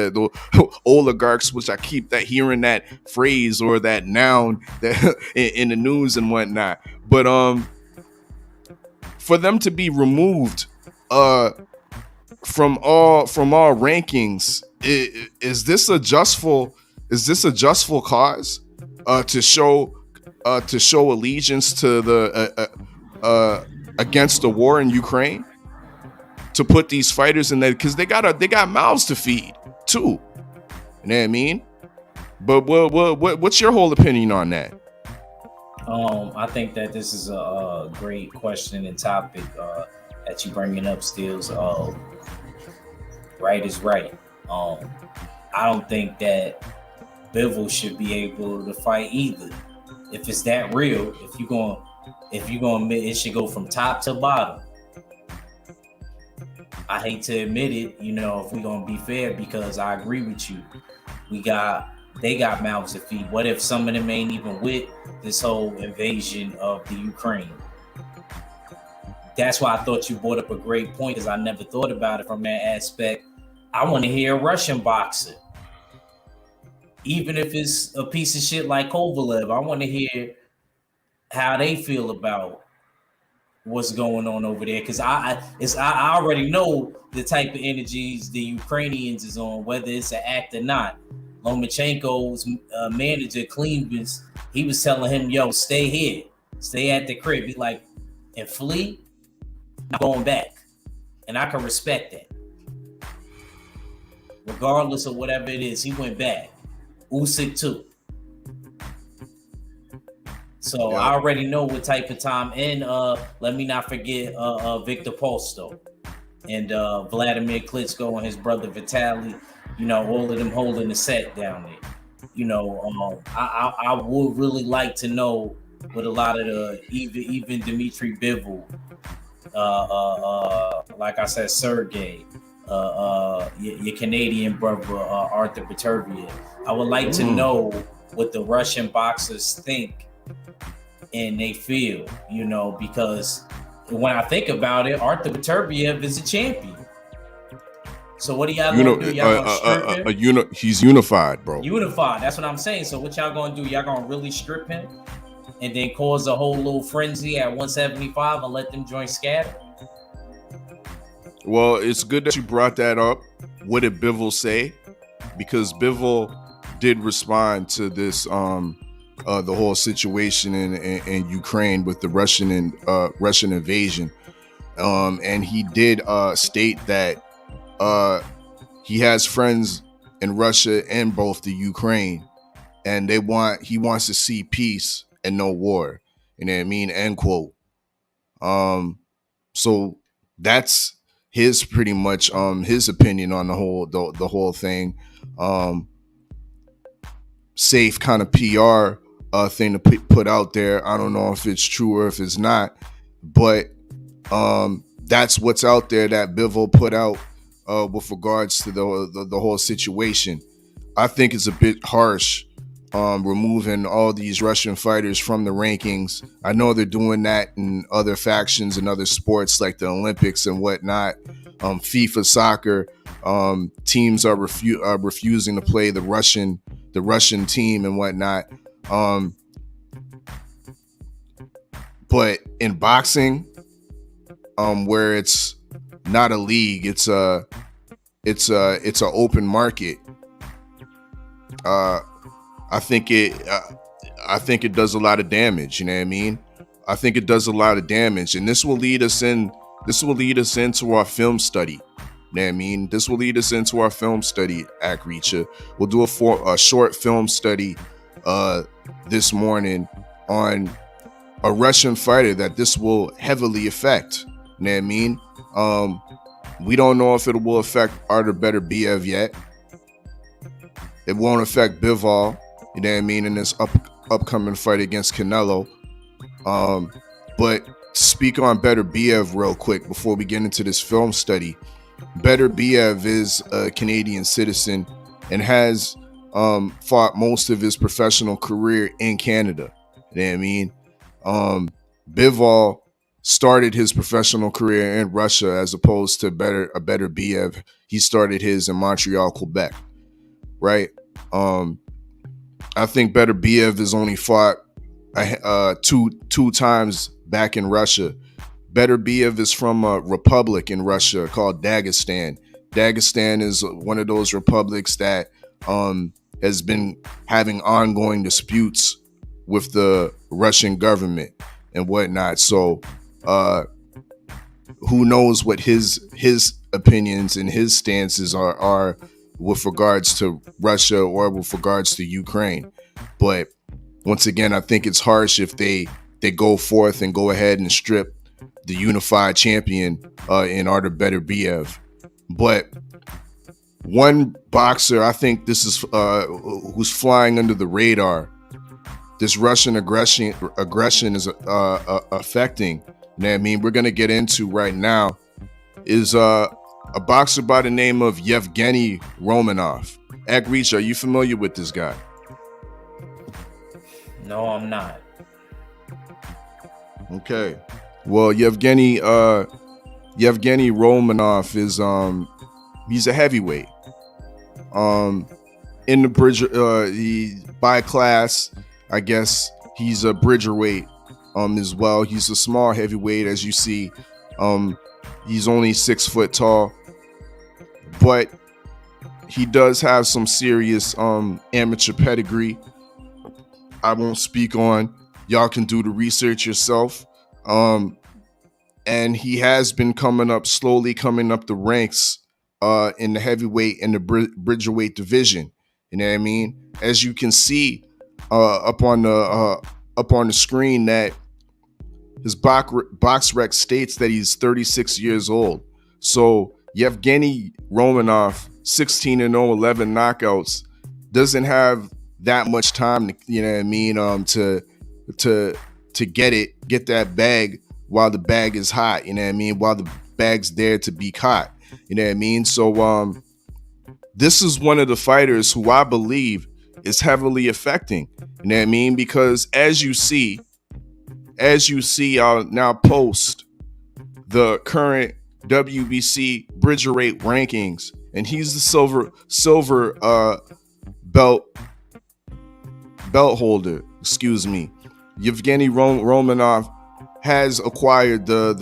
which I keep hearing that phrase or that noun that in the news and whatnot. But for them to be removed from all rankings, is this a justful cause to show allegiance to the against the war in Ukraine, to put these fighters in there, because they got mouths to feed too. You know what I mean? But what's your whole opinion on that? I think that this is a great question and topic that you bringing up, Steels. Right is right. I don't think that Bivol should be able to fight either. If it's that real, if you're gonna admit it should go from top to bottom. I hate to admit it, if we're gonna be fair, because I agree with you. They got mouths to feed. What if some of them ain't even with this whole invasion of the Ukraine? That's why I thought you brought up a great point, because I never thought about it from that aspect. I want to hear a Russian boxer. Even if it's a piece of shit like Kovalev, I want to hear how they feel about what's going on over there. Because I already know the type of energies the Ukrainians is on, whether it's an act or not. Lomachenko's manager, Cleavers, he was telling him, yo, stay here. Stay at the crib. He like, and flee, not going back. And I can respect that. Regardless of whatever it is, he went back. Usyk too. So I already know what type of time. And let me not forget Victor Posto and Vladimir Klitschko and his brother Vitaly. All of them holding the set down there. I would really like to know what a lot of the even Dmitry Bivol, like I said, Sergey, your Canadian brother Arthur Petervia. I would like to know what the Russian boxers think and they feel, because when I think about it, Arthur Peterviev is a champion. So what do y'all gonna do? Y'all gonna strip him? He's unified, bro. Unified. That's what I'm saying. So what y'all gonna do? Y'all gonna really strip him and then cause a whole little frenzy at 175 and let them join scatter? Well, it's good that you brought that up. What did Bivol say? Because Bivol did respond to this, the whole situation in Ukraine with the Russian invasion, and he did state that he has friends in Russia and both the Ukraine, and he wants to see peace and no war. You know what I mean? End quote. So that's his pretty much his opinion on the whole thing. Safe kind of PR thing to put out there. I don't know if it's true or if it's not, but that's what's out there that Bivol put out with regards to the whole situation. I think it's a bit harsh removing all these Russian fighters from the rankings. I know they're doing that in other factions and other sports like the Olympics and whatnot. FIFA soccer teams are refusing to play the Russian team and whatnot. But in boxing, where it's not a league, it's a open market. I think it does a lot of damage. You know what I mean? I think it does a lot of damage, and this will lead us into our film study. You know what I mean? This will lead us into our film study at Reacher. We'll do a short film study this morning on a Russian fighter that this will heavily affect. You know what I mean? We don't know if it will affect Artur Beterbiev yet. It won't affect Bivol, you know what I mean, in this upcoming fight against Canelo. But speak on Beterbiev real quick before we get into this film study. Beterbiev is a Canadian citizen and has fought most of his professional career in Canada. You know what I mean? Bivol started his professional career in Russia as opposed to Beterbiev. He started his in Montreal, Quebec, right? I think Beterbiev has only fought two times back in Russia. Beterbiev is from a republic in Russia called Dagestan. Dagestan is one of those republics that has been having ongoing disputes with the Russian government and whatnot. So who knows what his opinions and his stances are with regards to Russia or with regards to Ukraine. But once again, I think it's harsh if they go forth and go ahead and strip the unified champion in Artur Beterbiev. But one boxer, I think this is who's flying under the radar. This Russian aggression is affecting. You know what I mean? We're gonna get into right now is a boxer by the name of Yevgeny Romanov. Agrich, are you familiar with this guy? No, I'm not. Okay. Well, Yevgeny Romanov is he's a heavyweight. In the bridge, he by class, I guess he's a bridgerweight as well. He's a small heavyweight, as you see. He's only 6 foot tall, but he does have some serious amateur pedigree. I won't speak on. Y'all can do the research yourself. And he has been slowly coming up the ranks in the heavyweight and the bridgerweight division. You know what I mean? As you can see up on the screen, that his box rec states that he's 36 years old. So Yevgeny Romanov, 16-0, 11 knockouts, doesn't have that much time to, you know what I mean, to get that bag while the bag is hot, you know what I mean, while the bag's there to be caught, you know what I mean. So this is one of the fighters who I believe is heavily affecting, you know what I mean, because as you see, I'll now post the current WBC bridgerweight rankings, and he's the silver belt holder. Excuse me. Yevgeny Romanov has acquired the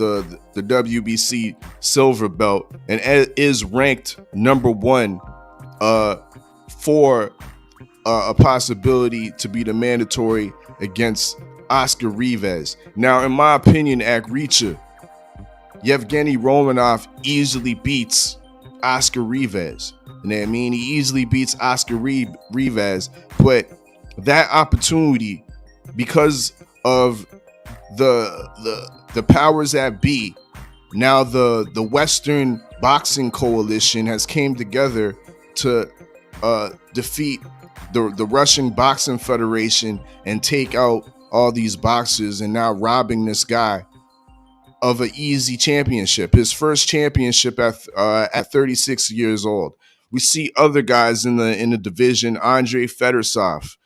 WBC silver belt and is ranked number 1 for a possibility to be the mandatory against Oscar Rivas. Now, in my opinion, Akricha, Yevgeny Romanov easily beats Oscar Rivas. You know what I mean? He easily beats Oscar Rivas, but that opportunity, because of the powers that be, now the Western Boxing Coalition has came together to defeat the Russian Boxing Federation and take out all these boxers, and now robbing this guy of an easy championship, his first championship at 36 years old. We see other guys in the division. Andrei Fedorov,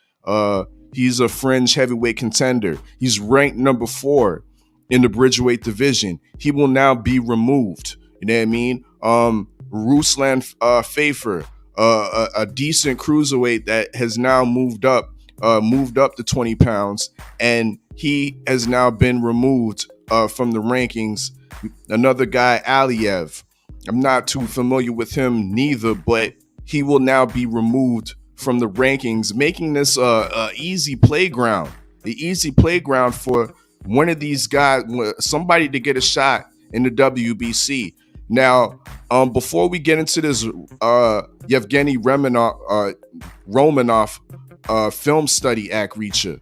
he's a fringe heavyweight contender. He's ranked number 4 in the bridgerweight division. He will now be removed. You know what I mean? Ruslan Fafer, a decent cruiserweight that has now moved up to 20 pounds, and he has now been removed from the rankings. Another guy, Aliev, I'm not too familiar with him neither, but he will now be removed from the rankings, making this a easy playground for one of these guys, somebody to get a shot in the WBC. Now, before we get into this Yevgeny Romanov film study, Akricha,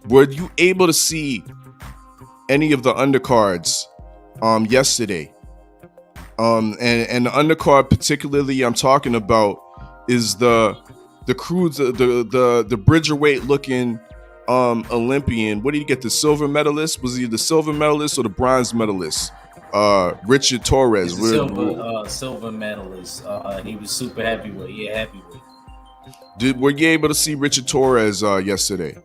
were you able to see any of the undercards yesterday? And the undercard particularly I'm talking about is the bridgerweight looking Olympian. What did he get? The silver medalist? Was he the silver medalist or the bronze medalist? Richard Torres. Silver medalist. He was super heavyweight. Yeah, heavyweight. Were you able to see Richard Torres yesterday?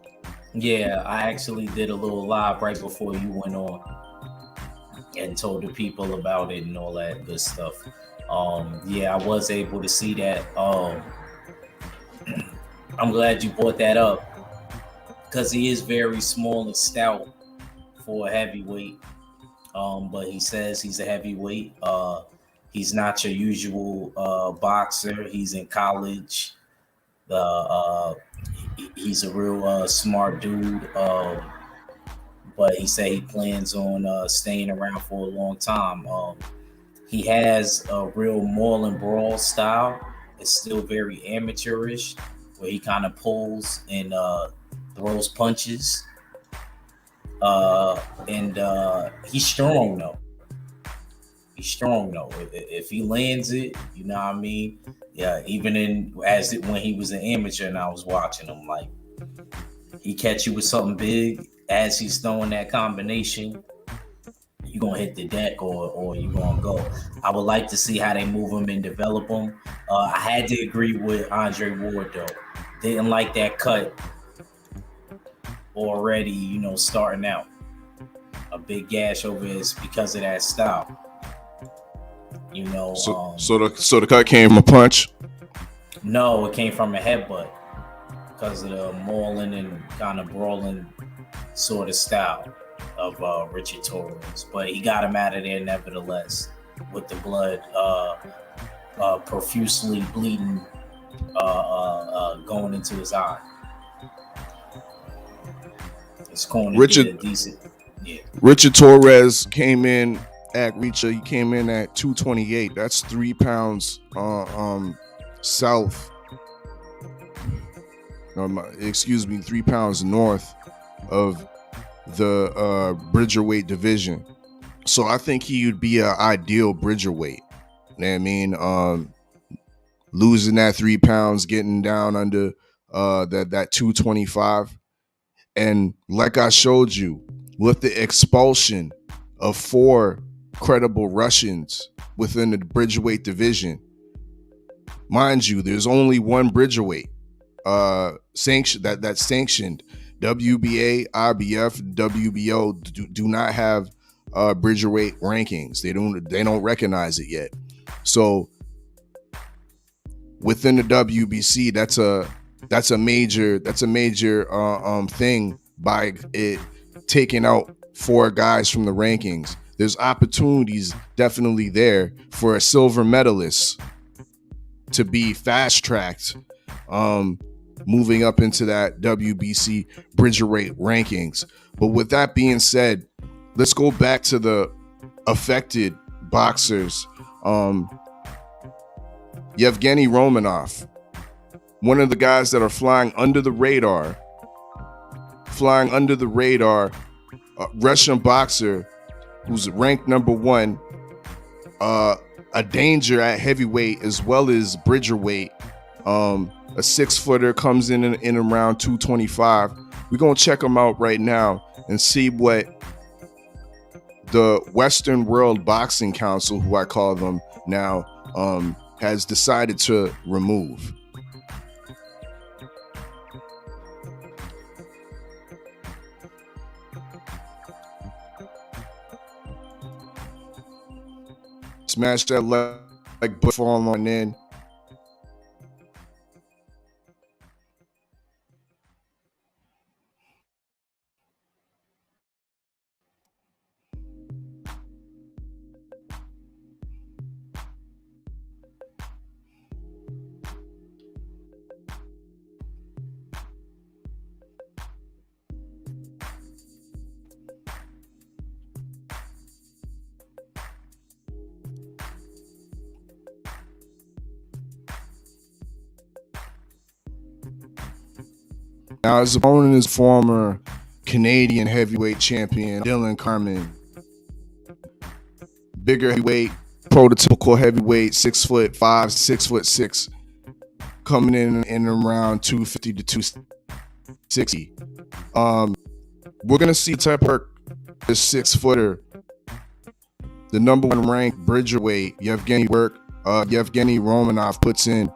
Yeah, I actually did a little live right before you went on and told the people about it and all that good stuff. Yeah, I was able to see that. I'm glad you brought that up because he is very small and stout for a heavyweight. But he says he's a heavyweight. He's not your usual boxer. He's in college. He's a real smart dude. But he said he plans on staying around for a long time. he has a real maul and brawl style. It's still very amateurish, where he kind of pulls and throws punches. And he's strong though. He's strong though. If he lands it, you know what I mean. Yeah, even when he was an amateur and I was watching him, like he catch you with something big as he's throwing that combination, you gonna hit the deck or you gonna go. I would like to see how they move him and develop him. I had to agree with Andre Ward though. Didn't like that cut already, you know, starting out. A big gash over his because of that style. You know, so the cut came from a punch? No, it came from a headbutt because of the mauling and kind of brawling sort of style of Richard Torres. But he got him out of there nevertheless with the blood profusely bleeding going into his eye. His corner did a decent. Yeah. Richard Torres came in at Reacher. He came in at 228. That's 3 pounds south. 3 pounds north of the Bridgerweight division. So I think he would be an ideal Bridgerweight. You know what I mean? Losing that 3 pounds, getting down under that 225. And like I showed you, with the expulsion of 4 credible Russians within the Bridgerweight division, mind you, there's only one Bridgerweight that's sanctioned. WBA, IBF, WBO do not have Bridgerweight rankings. They don't recognize it yet. So within the WBC, that's a major thing by it taking out 4 guys from the rankings. There's opportunities definitely there for a silver medalist to be fast tracked, moving up into that WBC Bridgerweight rankings. But with that being said, let's go back to the affected boxers. Yevgeny Romanov, one of the guys that are flying under the radar, Russian boxer who's ranked number 1, a danger at heavyweight as well as Bridgerweight. A 6-footer comes in around 225. We're gonna check him out right now and see what the Western World Boxing Council, who I call them now, has decided to remove. Smash that like button, fall on in. Now, his opponent is former Canadian heavyweight champion Dylan Carmen. Bigger heavyweight, prototypical heavyweight, 6'5", 6'6", coming in around 250 to 260. We're gonna see Tepper, this 6-footer, the number 1 ranked Bridgerweight, Yevgeny Romanov puts in.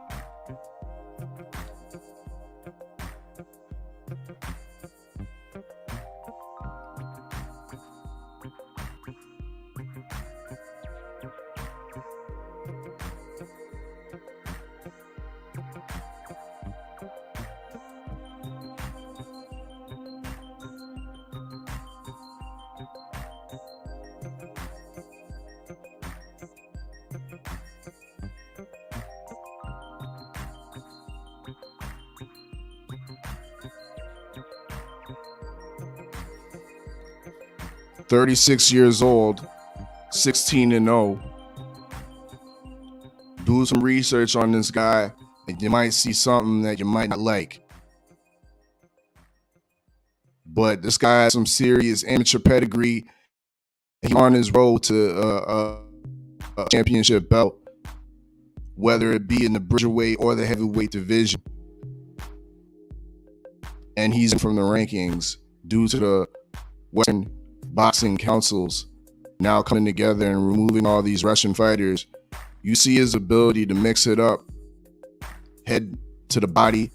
"36 years old, 16-0, Do some research on this guy, and you might see something that you might not like. But this guy has some serious amateur pedigree. He's on his road to a championship belt, whether it be in the Bridgerweight or the heavyweight division. And he's from the rankings due to the Western Boxing Councils now coming together and removing all these Russian fighters. You see his ability to mix it up, head to the body,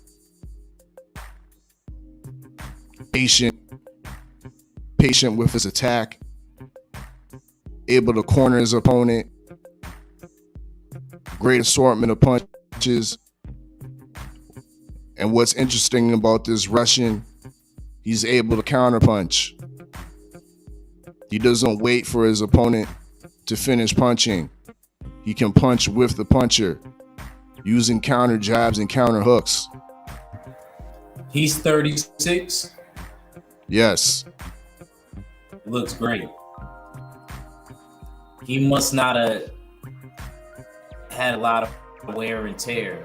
patient with his attack, able to corner his opponent, great assortment of punches. And what's interesting about this Russian, he's able to counterpunch. He doesn't wait for his opponent to finish punching. He can punch with the puncher, using counter jabs and counter hooks. He's 36. Yes. Looks great. He must not have had a lot of wear and tear,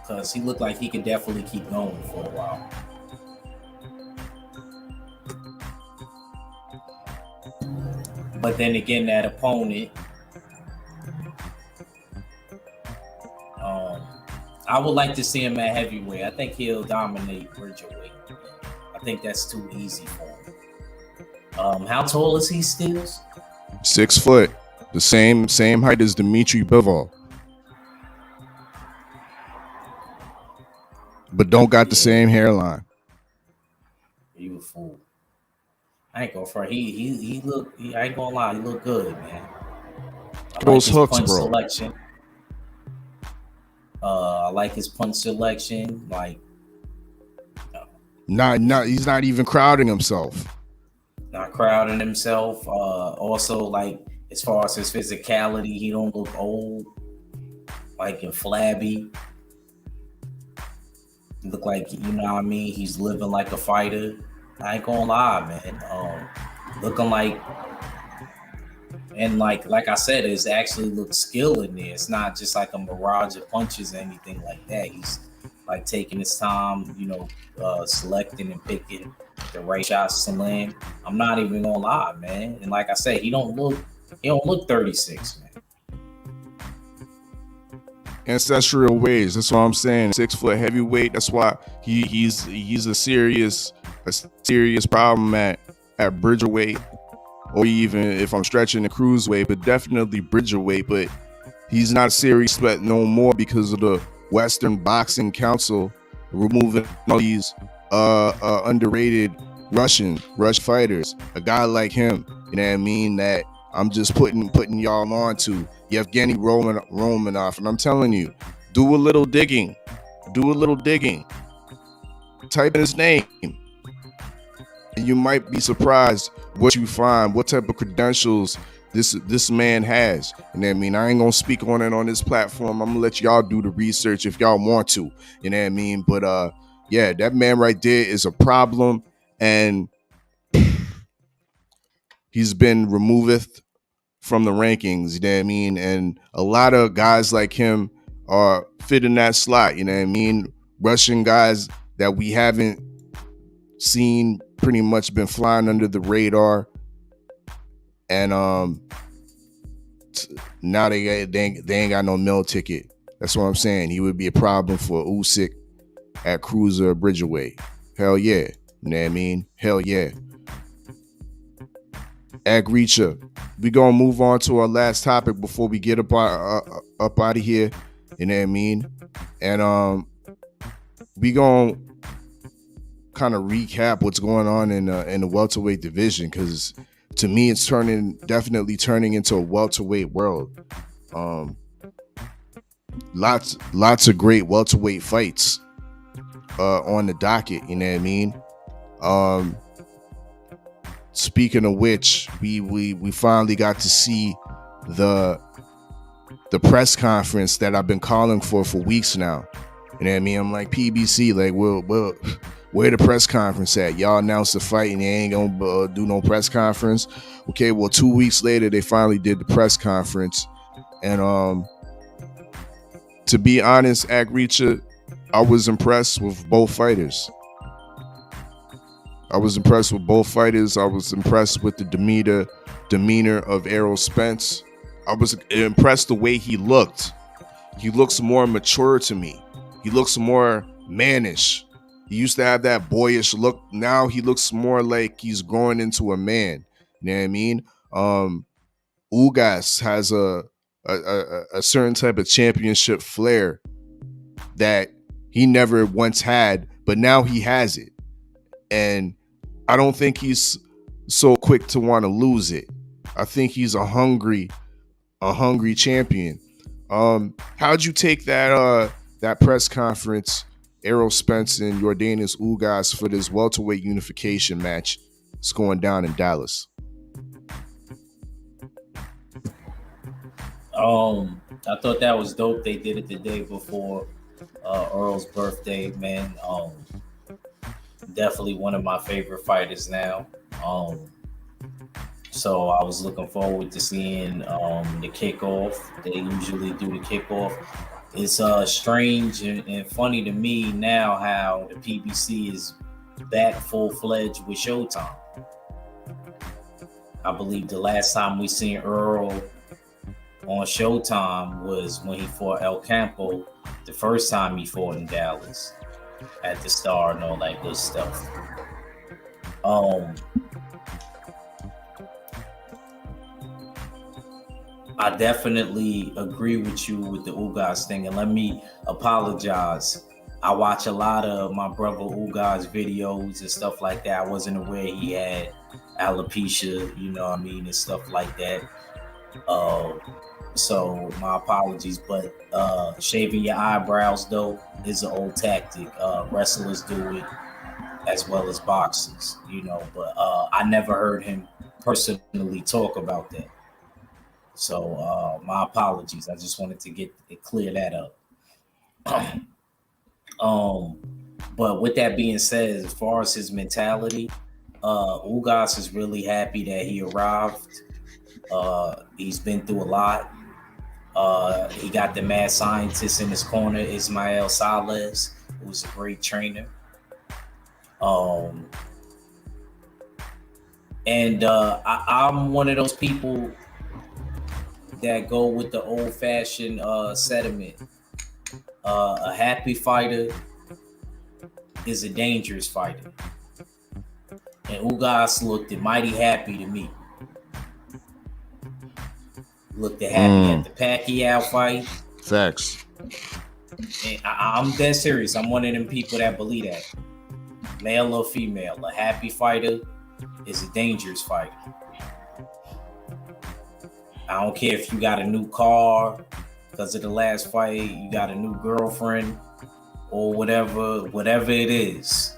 because he looked like he could definitely keep going for a while. But then again, that opponent, I would like to see him at heavyweight. I think he'll dominate Bridgerweight. I think that's too easy for him. How tall is he still? 6 foot, the same height as Dmitry Bivol, but don't got the same hairline. You a fool. I ain't gonna front. He look. I ain't gonna lie. He look good, man. Those hooks, punch bro. Selection. I like his punch selection. Like, he's not even crowding himself. Not crowding himself. Also, like, as far as his physicality, he don't look old, like, and flabby. He look like, you know what I mean? He's living like a fighter. I ain't gonna lie, man. Looking like, and like I said, it's actually looks skill in there. It's not just like a mirage of punches or anything like that. He's like taking his time, selecting and picking the right shots to land. I'm not even gonna lie, man. And like I said, he don't look 36, man. Ancestral ways. That's what I'm saying. 6 foot heavyweight. That's why he's a serious problem at Bridgerweight, or even if I'm stretching the cruiserweight, but definitely Bridgerweight. But he's not serious threat no more because of the Western Boxing Council removing all these underrated Russian fighters. A guy like him, you know what I mean, that I'm just putting y'all on to Yevgeny Romanov, and I'm telling you, do a little digging. Type in his name, and you might be surprised what you find, what type of credentials this man has. You know what I mean? I ain't gonna speak on it on this platform. I'm gonna let y'all do the research if y'all want to. You know what I mean? But yeah, that man right there is a problem, and he's been removed from the rankings. You know what I mean? And a lot of guys like him are fit in that slot. You know what I mean? Russian guys that we haven't seen, pretty much been flying under the radar, and now they ain't got no meal ticket. That's what I'm saying. He would be a problem for Usyk at cruiser or Bridgerweight. Hell yeah. You know what I mean? Hell yeah. Agricha, we gonna move on to our last topic before we get up out of here. You know what I mean? And we gonna kind of recap what's going on in the welterweight division, because to me it's definitely turning into a welterweight world. Lots of great welterweight fights on the docket. You know what I mean? Speaking of which, we finally got to see the press conference that I've been calling for weeks now. You know what I mean? I'm like, PBC, like, we'll Where the press conference at? Y'all announced the fight and they ain't gonna do no press conference. Okay, well, 2 weeks later they finally did the press conference, and to be honest, Ak Reacher, I was impressed with both fighters. I was impressed with the demeanor of Errol Spence. I was impressed the way he looked. He looks more mature to me. He looks more mannish. He used to have that boyish look. Now he looks more like he's growing into a man. You know what I mean? Ugas has a certain type of championship flair that he never once had, but now he has it. And I don't think he's so quick to want to lose it. I think he's a hungry champion. How'd you take that press conference, Errol Spence and Yordenis Ugas, for this welterweight unification match? It's going down in Dallas. I thought that was dope. They did it the day before Earl's birthday, man. Definitely one of my favorite fighters now. So I was looking forward to seeing the kickoff. They usually do the kickoff. It's strange and funny to me now how the PBC is back full-fledged with Showtime. I believe the last time we seen Earl on Showtime was when he fought El Campo, the first time he fought in Dallas at the Star and all that good stuff. I definitely agree with you with the Ugas thing, and let me apologize. I watch a lot of my brother Ugas videos and stuff like that. I wasn't aware he had alopecia, you know what I mean, and stuff like that. So my apologies, but shaving your eyebrows though is an old tactic. Wrestlers do it as well as boxers, you know, but I never heard him personally talk about that. So my apologies. I just wanted to clear that up. But with that being said, as far as his mentality, Ugas is really happy that he arrived. He's been through a lot. He got the mad scientist in his corner, Ismael Sales, who's a great trainer. And I'm one of those people that go with the old-fashioned sentiment. A happy fighter is a dangerous fighter. And Ugas looked mighty happy to me. Looked happy at the Pacquiao fight. Facts. And I'm dead serious. I'm one of them people that believe that. Male or female, a happy fighter is a dangerous fighter. I don't care if you got a new car because of the last fight, you got a new girlfriend or whatever it is.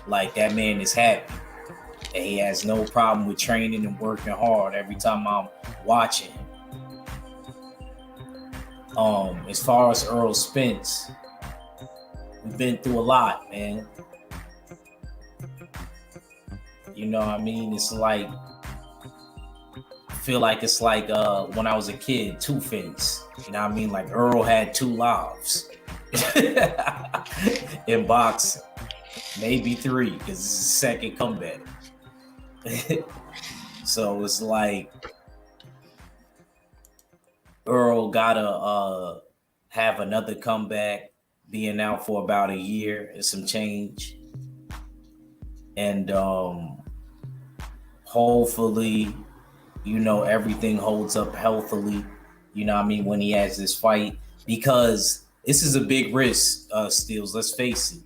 Like, that man is happy. And he has no problem with training and working hard every time I'm watching him. As far as Earl Spence, we've been through a lot, man. You know what I mean? It's like, I feel like it's like when I was a kid, Two-Face. You know what I mean? Like, Earl had 2 lives in boxing. Maybe 3, because it's his second comeback. So it's like Earl gotta have another comeback, being out for about a year and some change. And hopefully, you know, everything holds up healthily, you know what I mean, when he has this fight. Because this is a big risk, Steels, let's face it.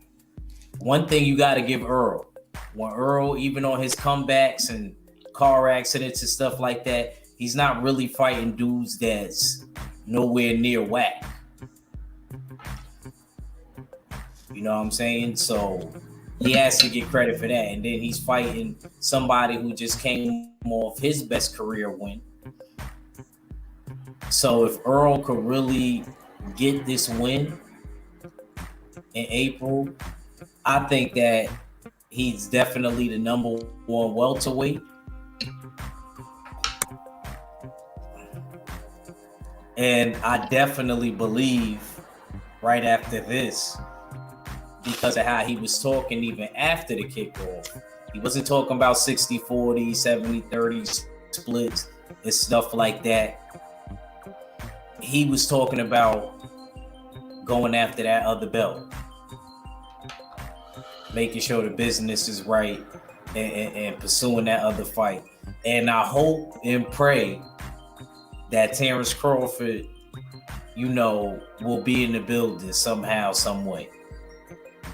One thing you got to give Earl, when Earl, even on his comebacks and car accidents and stuff like that, he's not really fighting dudes that's nowhere near whack. You know what I'm saying? So he has to get credit for that. And then he's fighting somebody who just came off his best career win. So if Earl could really get this win in April, I think that he's definitely the number one welterweight. And I definitely believe right after this, because of how he was talking even after the kickoff, he wasn't talking about 60-40, 70-30 splits and stuff like that. He was talking about going after that other belt, making sure the business is right, and pursuing that other fight. And I hope and pray that Terrence Crawford, will be in the building somehow, some way.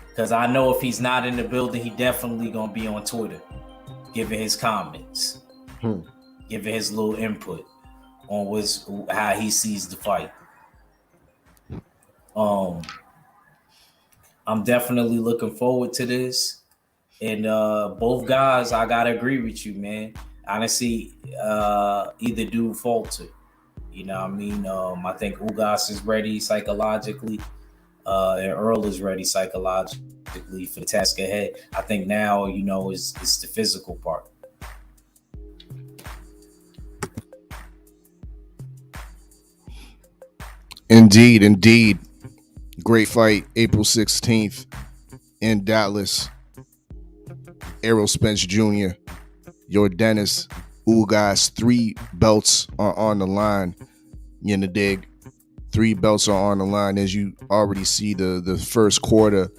Because I know if he's not in the building, he definitely gonna be on Twitter, giving his comments, giving his little input on how he sees the fight. I'm definitely looking forward to this. And both guys, I gotta agree with you, man. Honestly, either dude faltered. You know what I mean? I think Ugas is ready psychologically, and Earl is ready psychologically for the task ahead. I think now, is the physical part. Indeed. Great fight, April 16th in Dallas. Errol Spence Jr., Yordenis Ugas, 3 belts are on the line. You in the dig? 3 belts are on the line. As you already see, the first quarter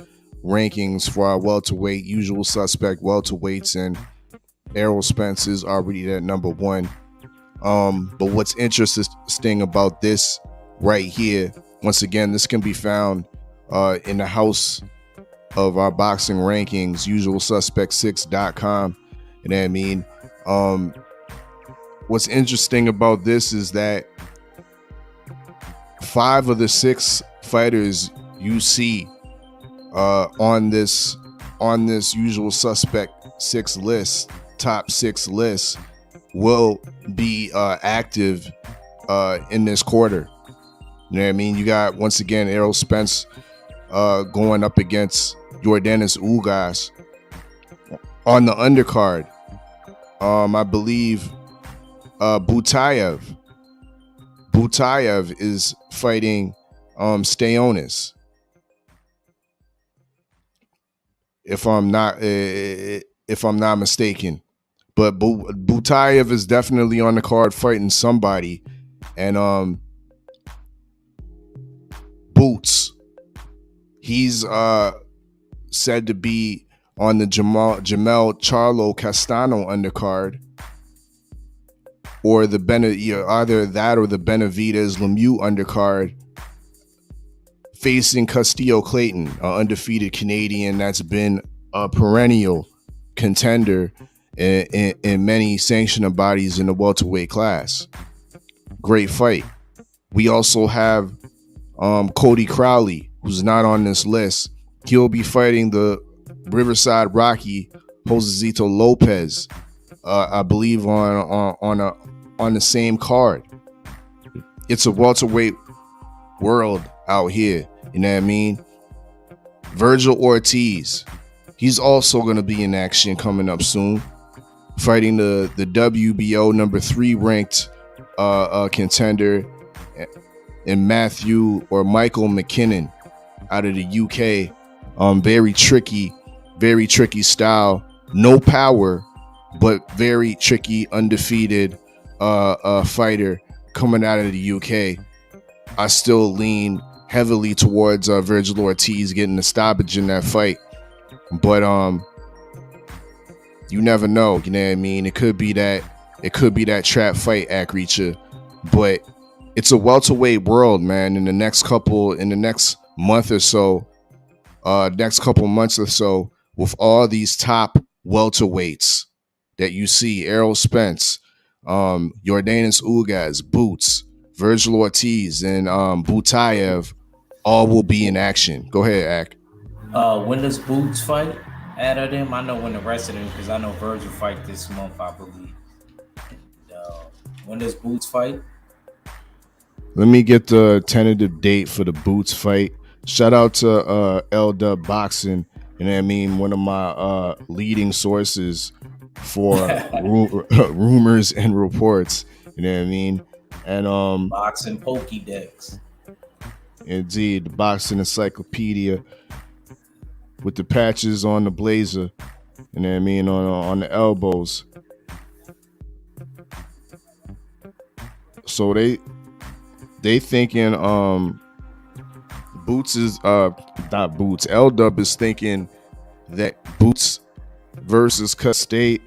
rankings for our welterweight, usual suspect welterweights, and Errol Spence is already at number 1. But what's interesting about this right here, once again, this can be found in the house of our boxing rankings, usualsuspect6.com. You know what I mean? What's interesting about this is that 5 of the 6 fighters you see on this usual suspect 6 list, top 6 list, will be active in this quarter. You know what I mean? You got, once again, Errol Spence going up against Yordenis Ugas. On the undercard, I believe Butayev is fighting Stayonis, if I'm not mistaken. But Butayev is definitely on the card fighting somebody, and Boots, he's said to be on the Jamel Charlo Castano undercard, or the either that or the Benavidez Lemieux undercard, facing Castillo Clayton, an undefeated Canadian that's been a perennial contender in many sanctioning bodies in the welterweight class. Great fight. We also have Cody Crowley, who's not on this list. He'll be fighting the Riverside Rocky Josecito Lopez, I believe on the same card. It's a welterweight world out here, you know what I mean? Virgil Ortiz, he's also going to be in action coming up soon, fighting the WBO number 3 ranked contender in Michael McKinnon out of the UK. Very tricky style, no power, but very tricky, undefeated fighter coming out of the UK. I still lean heavily towards Virgil Ortiz getting the stoppage in that fight, but you never know, you know what I mean? It could be that trap fight, Akreacher, but it's a welterweight world, man. In the next months or so, with all these top welterweights that you see, Errol Spence, Yordenis Ugas, Boots, Virgil Ortiz, and Butayev, all will be in action. Go ahead, Ak. When does Boots fight out of them? I know when the rest of them, because I know Virgil fight this month, I believe. When does Boots fight? Let me get the tentative date for the Boots fight. Shout out to L-Dub Boxing. You know what I mean? One of my leading sources for rumors and reports. You know what I mean? And boxing Pokédex. Indeed, the boxing encyclopedia with the patches on the blazer. You know what I mean? On the elbows. So they thinking Boots is not Boots. L-Dub is thinking that Boots versus Castillo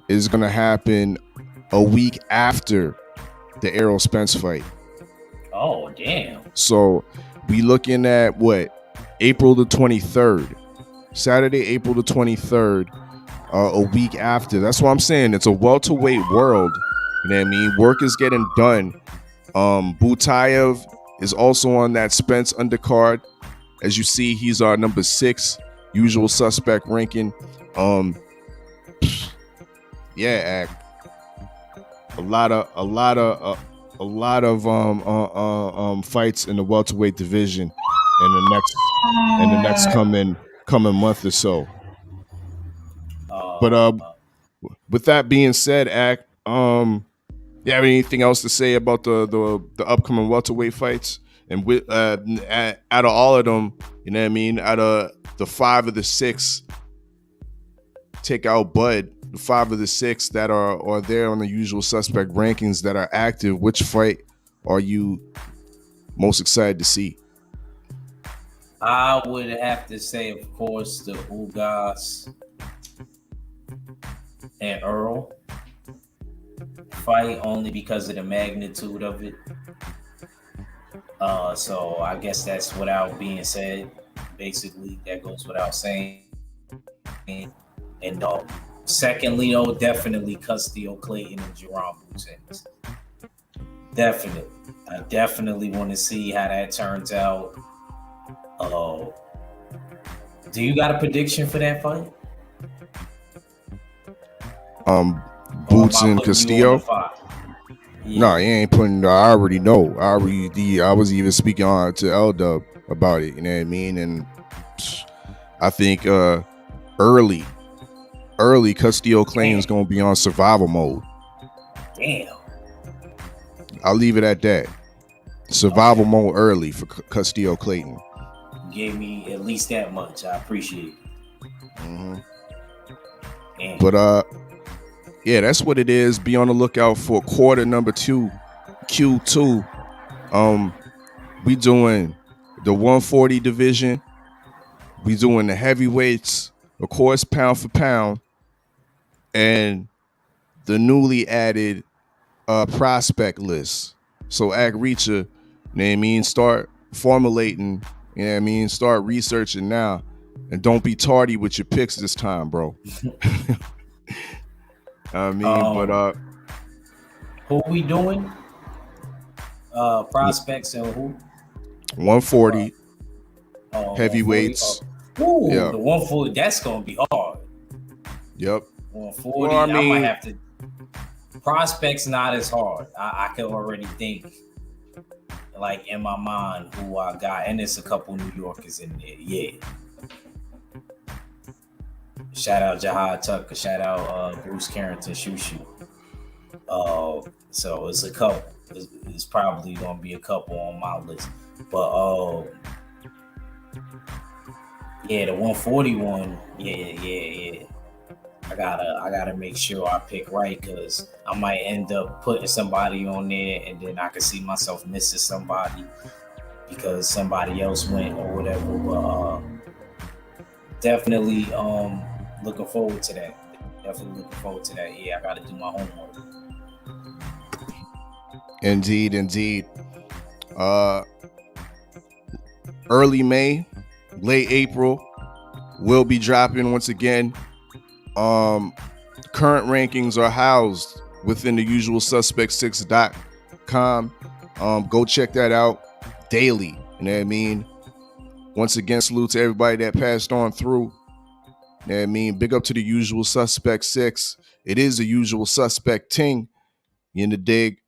is gonna happen a week after the Errol Spence fight. Oh damn! So we looking at what? April the 23rd, Saturday, April the 23rd. A week after. That's what I'm saying. It's a welterweight world. You know what I mean? Work is getting done. Butayev is also on that Spence undercard. As you see, he's our number 6 usual suspect ranking. Yeah, a lot of fights in the welterweight division in the next coming month or so. But with that being said, Ack, you have anything else to say about the upcoming welterweight fights? And with out of all of them, you know what I mean? Out of the 5 of the 6, take out Bud, the 5 of the 6 that are there on the usual suspect rankings that are active, which fight are you most excited to see? I would have to say, of course, the Ugas and Earl fight, only because of the magnitude of it. So I guess that's without being said. Basically, that goes without saying. And secondly, though, definitely Castillo Clayton and Jerome Butens. Definitely. I definitely want to see how that turns out. Do you got a prediction for that fight? Boots and Castillo. Yeah. No, he ain't putting. I already know. I was even speaking on to L-Dub about it. You know what I mean? And I think early Castillo Clayton's gonna be on survival mode. Damn. I'll leave it at that. Survival mode early for Castillo Clayton. You gave me at least that much. I appreciate it. Mm-hmm. But yeah, that's what it is. Be on the lookout for quarter number 2, Q2. We doing the 140 division. We doing the heavyweights, of course, pound for pound, and the newly added prospect list. So Ag Reacher, you know what I mean, start formulating, you know what I mean, start researching now, and don't be tardy with your picks this time, bro. But who we doing? Prospects and who? 140 heavyweights. 140. Ooh, the 140. That's gonna be hard. Yep. 140. Well, I might have to. Prospects not as hard. I can already think, like in my mind, who I got, and there's a couple New Yorkers in there. Yeah. Shout out Jahad Tucker. Shout out Bruce Carrington. Shushu. So it's a couple. It's probably gonna be a couple on my list. But yeah, the 141. Yeah. I gotta make sure I pick right, because I might end up putting somebody on there, and then I can see myself missing somebody because somebody else went or whatever. But definitely looking forward to that. Yeah, I gotta do my homework. Indeed. Early May, late April, we'll be dropping once again. Current rankings are housed within the usual suspect6.com. Go check that out daily. You know what I mean? Once again, salute to everybody that passed on through. You know what I mean? Big up to the usual suspect 6. It is a usual suspect ting. You in the dig?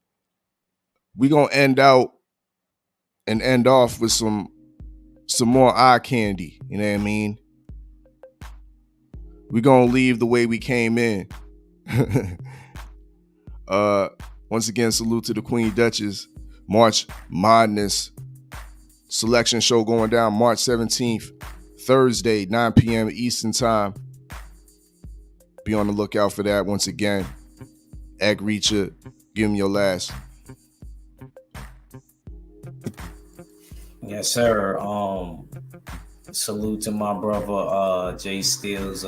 We gonna end off with some some more eye candy. You know what I mean? We're gonna leave the way we came in. Once again, salute to the Queen Duchess. March Madness selection show going down March 17th, Thursday, 9 p.m. Eastern Time. Be on the lookout for that once again. Egg Reacher, give him your last. Yes, sir. Salute to my brother Jay Steels.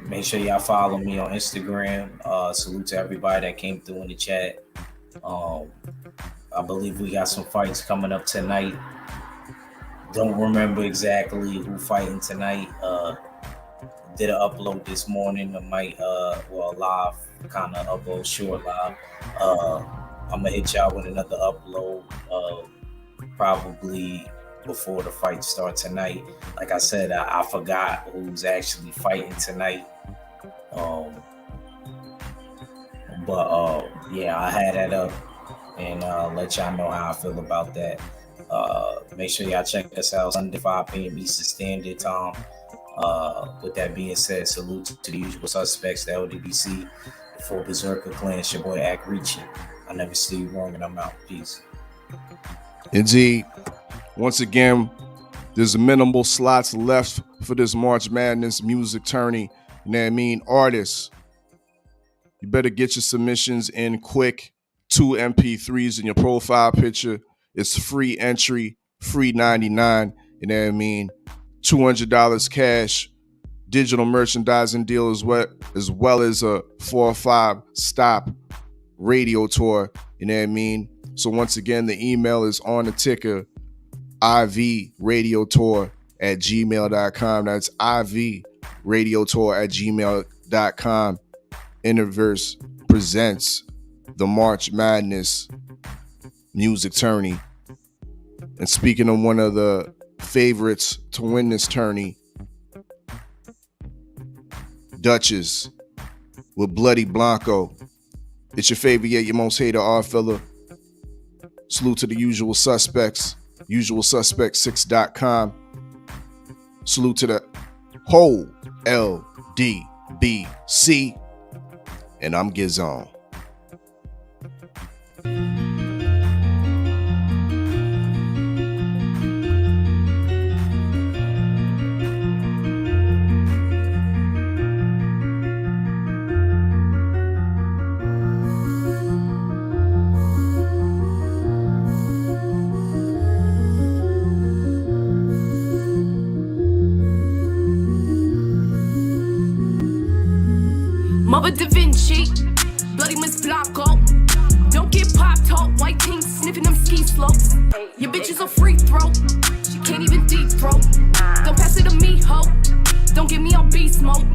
Make sure y'all follow me on Instagram. Salute to everybody that came through in the chat. I believe we got some fights coming up tonight. Don't remember exactly who fighting tonight. Did an upload this morning. I might live, kind of upload short live. I'm gonna hit y'all with another upload probably before the fight starts tonight. Like I said, I forgot who's actually fighting tonight. Yeah, I had that up and let y'all know how I feel about that. Make sure y'all check us out Sunday 5 p.m. Eastern Standard Time. With that being said, salute to the usual suspects, the LDBC, the full Berserker Clan. It's your boy Ack Reaching. I never see you wrong, and I'm out. Peace. Indeed. Once again, there's minimal slots left for this March Madness music tourney. You know what I mean? Artists, you better get your submissions in quick. 2 MP3s in your profile picture. It's free entry, free 99. You know what I mean? $200 cash, digital merchandising deal as well as a 4 or 5 stop radio tour. You know what I mean? So once again, the email is on the ticker, ivradiotour@gmail.com. That's ivradiotour@gmail.com. Interverse presents the March Madness music tourney. And speaking of one of the favorites to win this tourney, Duchess with Bloody Blanco. It's your favorite yet your most hated Oddfella. Salute to the usual suspects, usualsuspect6.com. Salute to the whole LDBC. And I'm Gizon. Mother Da Vinci, Bloody Miss Blanco. Don't get popped, ho. White king sniffing them ski slopes. Your bitch is a free throw. She can't even deep throat. Don't pass it to me, ho. Don't get me on beast mode.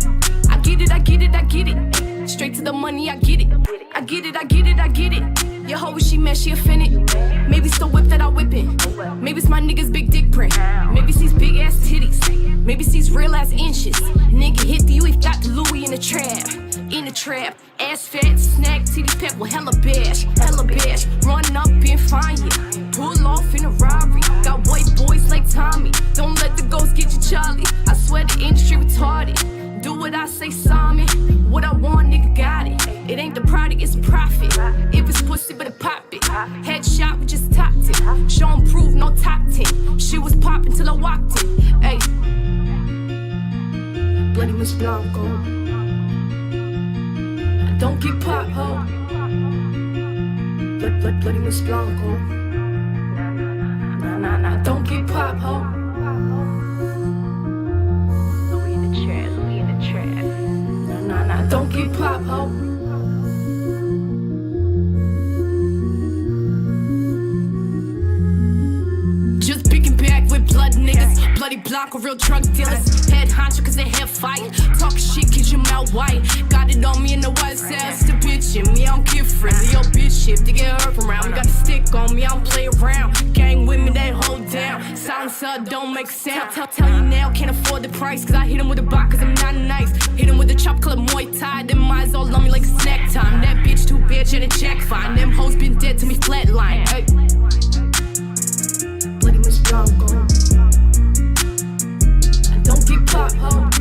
I get it, I get it, I get it. Straight to the money, I get it. I get it, I get it, I get it. Your hoe, she mad, she offended. Maybe it's the whip that I whippin'. Maybe it's my nigga's big dick print. Maybe it's these big ass titties. Maybe it's these real ass inches. Nigga hit you, he got the Louis in the trap. In the trap, ass fat, snack, titty pack with hella bash. Run up and find you. Pull off in a Rari. Got white boys like Tommy. Don't let the ghost get you, Charlie. I swear the industry retarded. Do what I say, Simon. What I want, nigga, got it. It ain't the product, it's profit. If it's pussy, better pop it. Headshot, we just topped it. Show and prove, no top 10. She was popping till I walked in. Hey. Bloody Miss Blanco. Don't get pop, ho. Bloody Miss Blanco. Nah. Don't get pop, ho. We in the trap. Nah. Don't get pop, ho. Just picking back with blood niggas. Bloody Blanco, real drug dealers. Head honcho cause they have fight. Talk shit cause you mouth white. Got it on me in the white cells. The bitch in me, I don't get friendly. Yo, bitch shit to get hurt around. You got a stick on me, I don't play around. Gang with me, they hold down. Silencer don't make sound. Tell you now, can't afford the price. Cause I hit him with a box cause I'm not nice. Hit him with a chop club Muay Thai. Them eyes all on me like snack time. That bitch too bad, and a check fine. Them hoes been dead to me flatline. Hey. Bloody Miss Congo. And don't get caught, ho.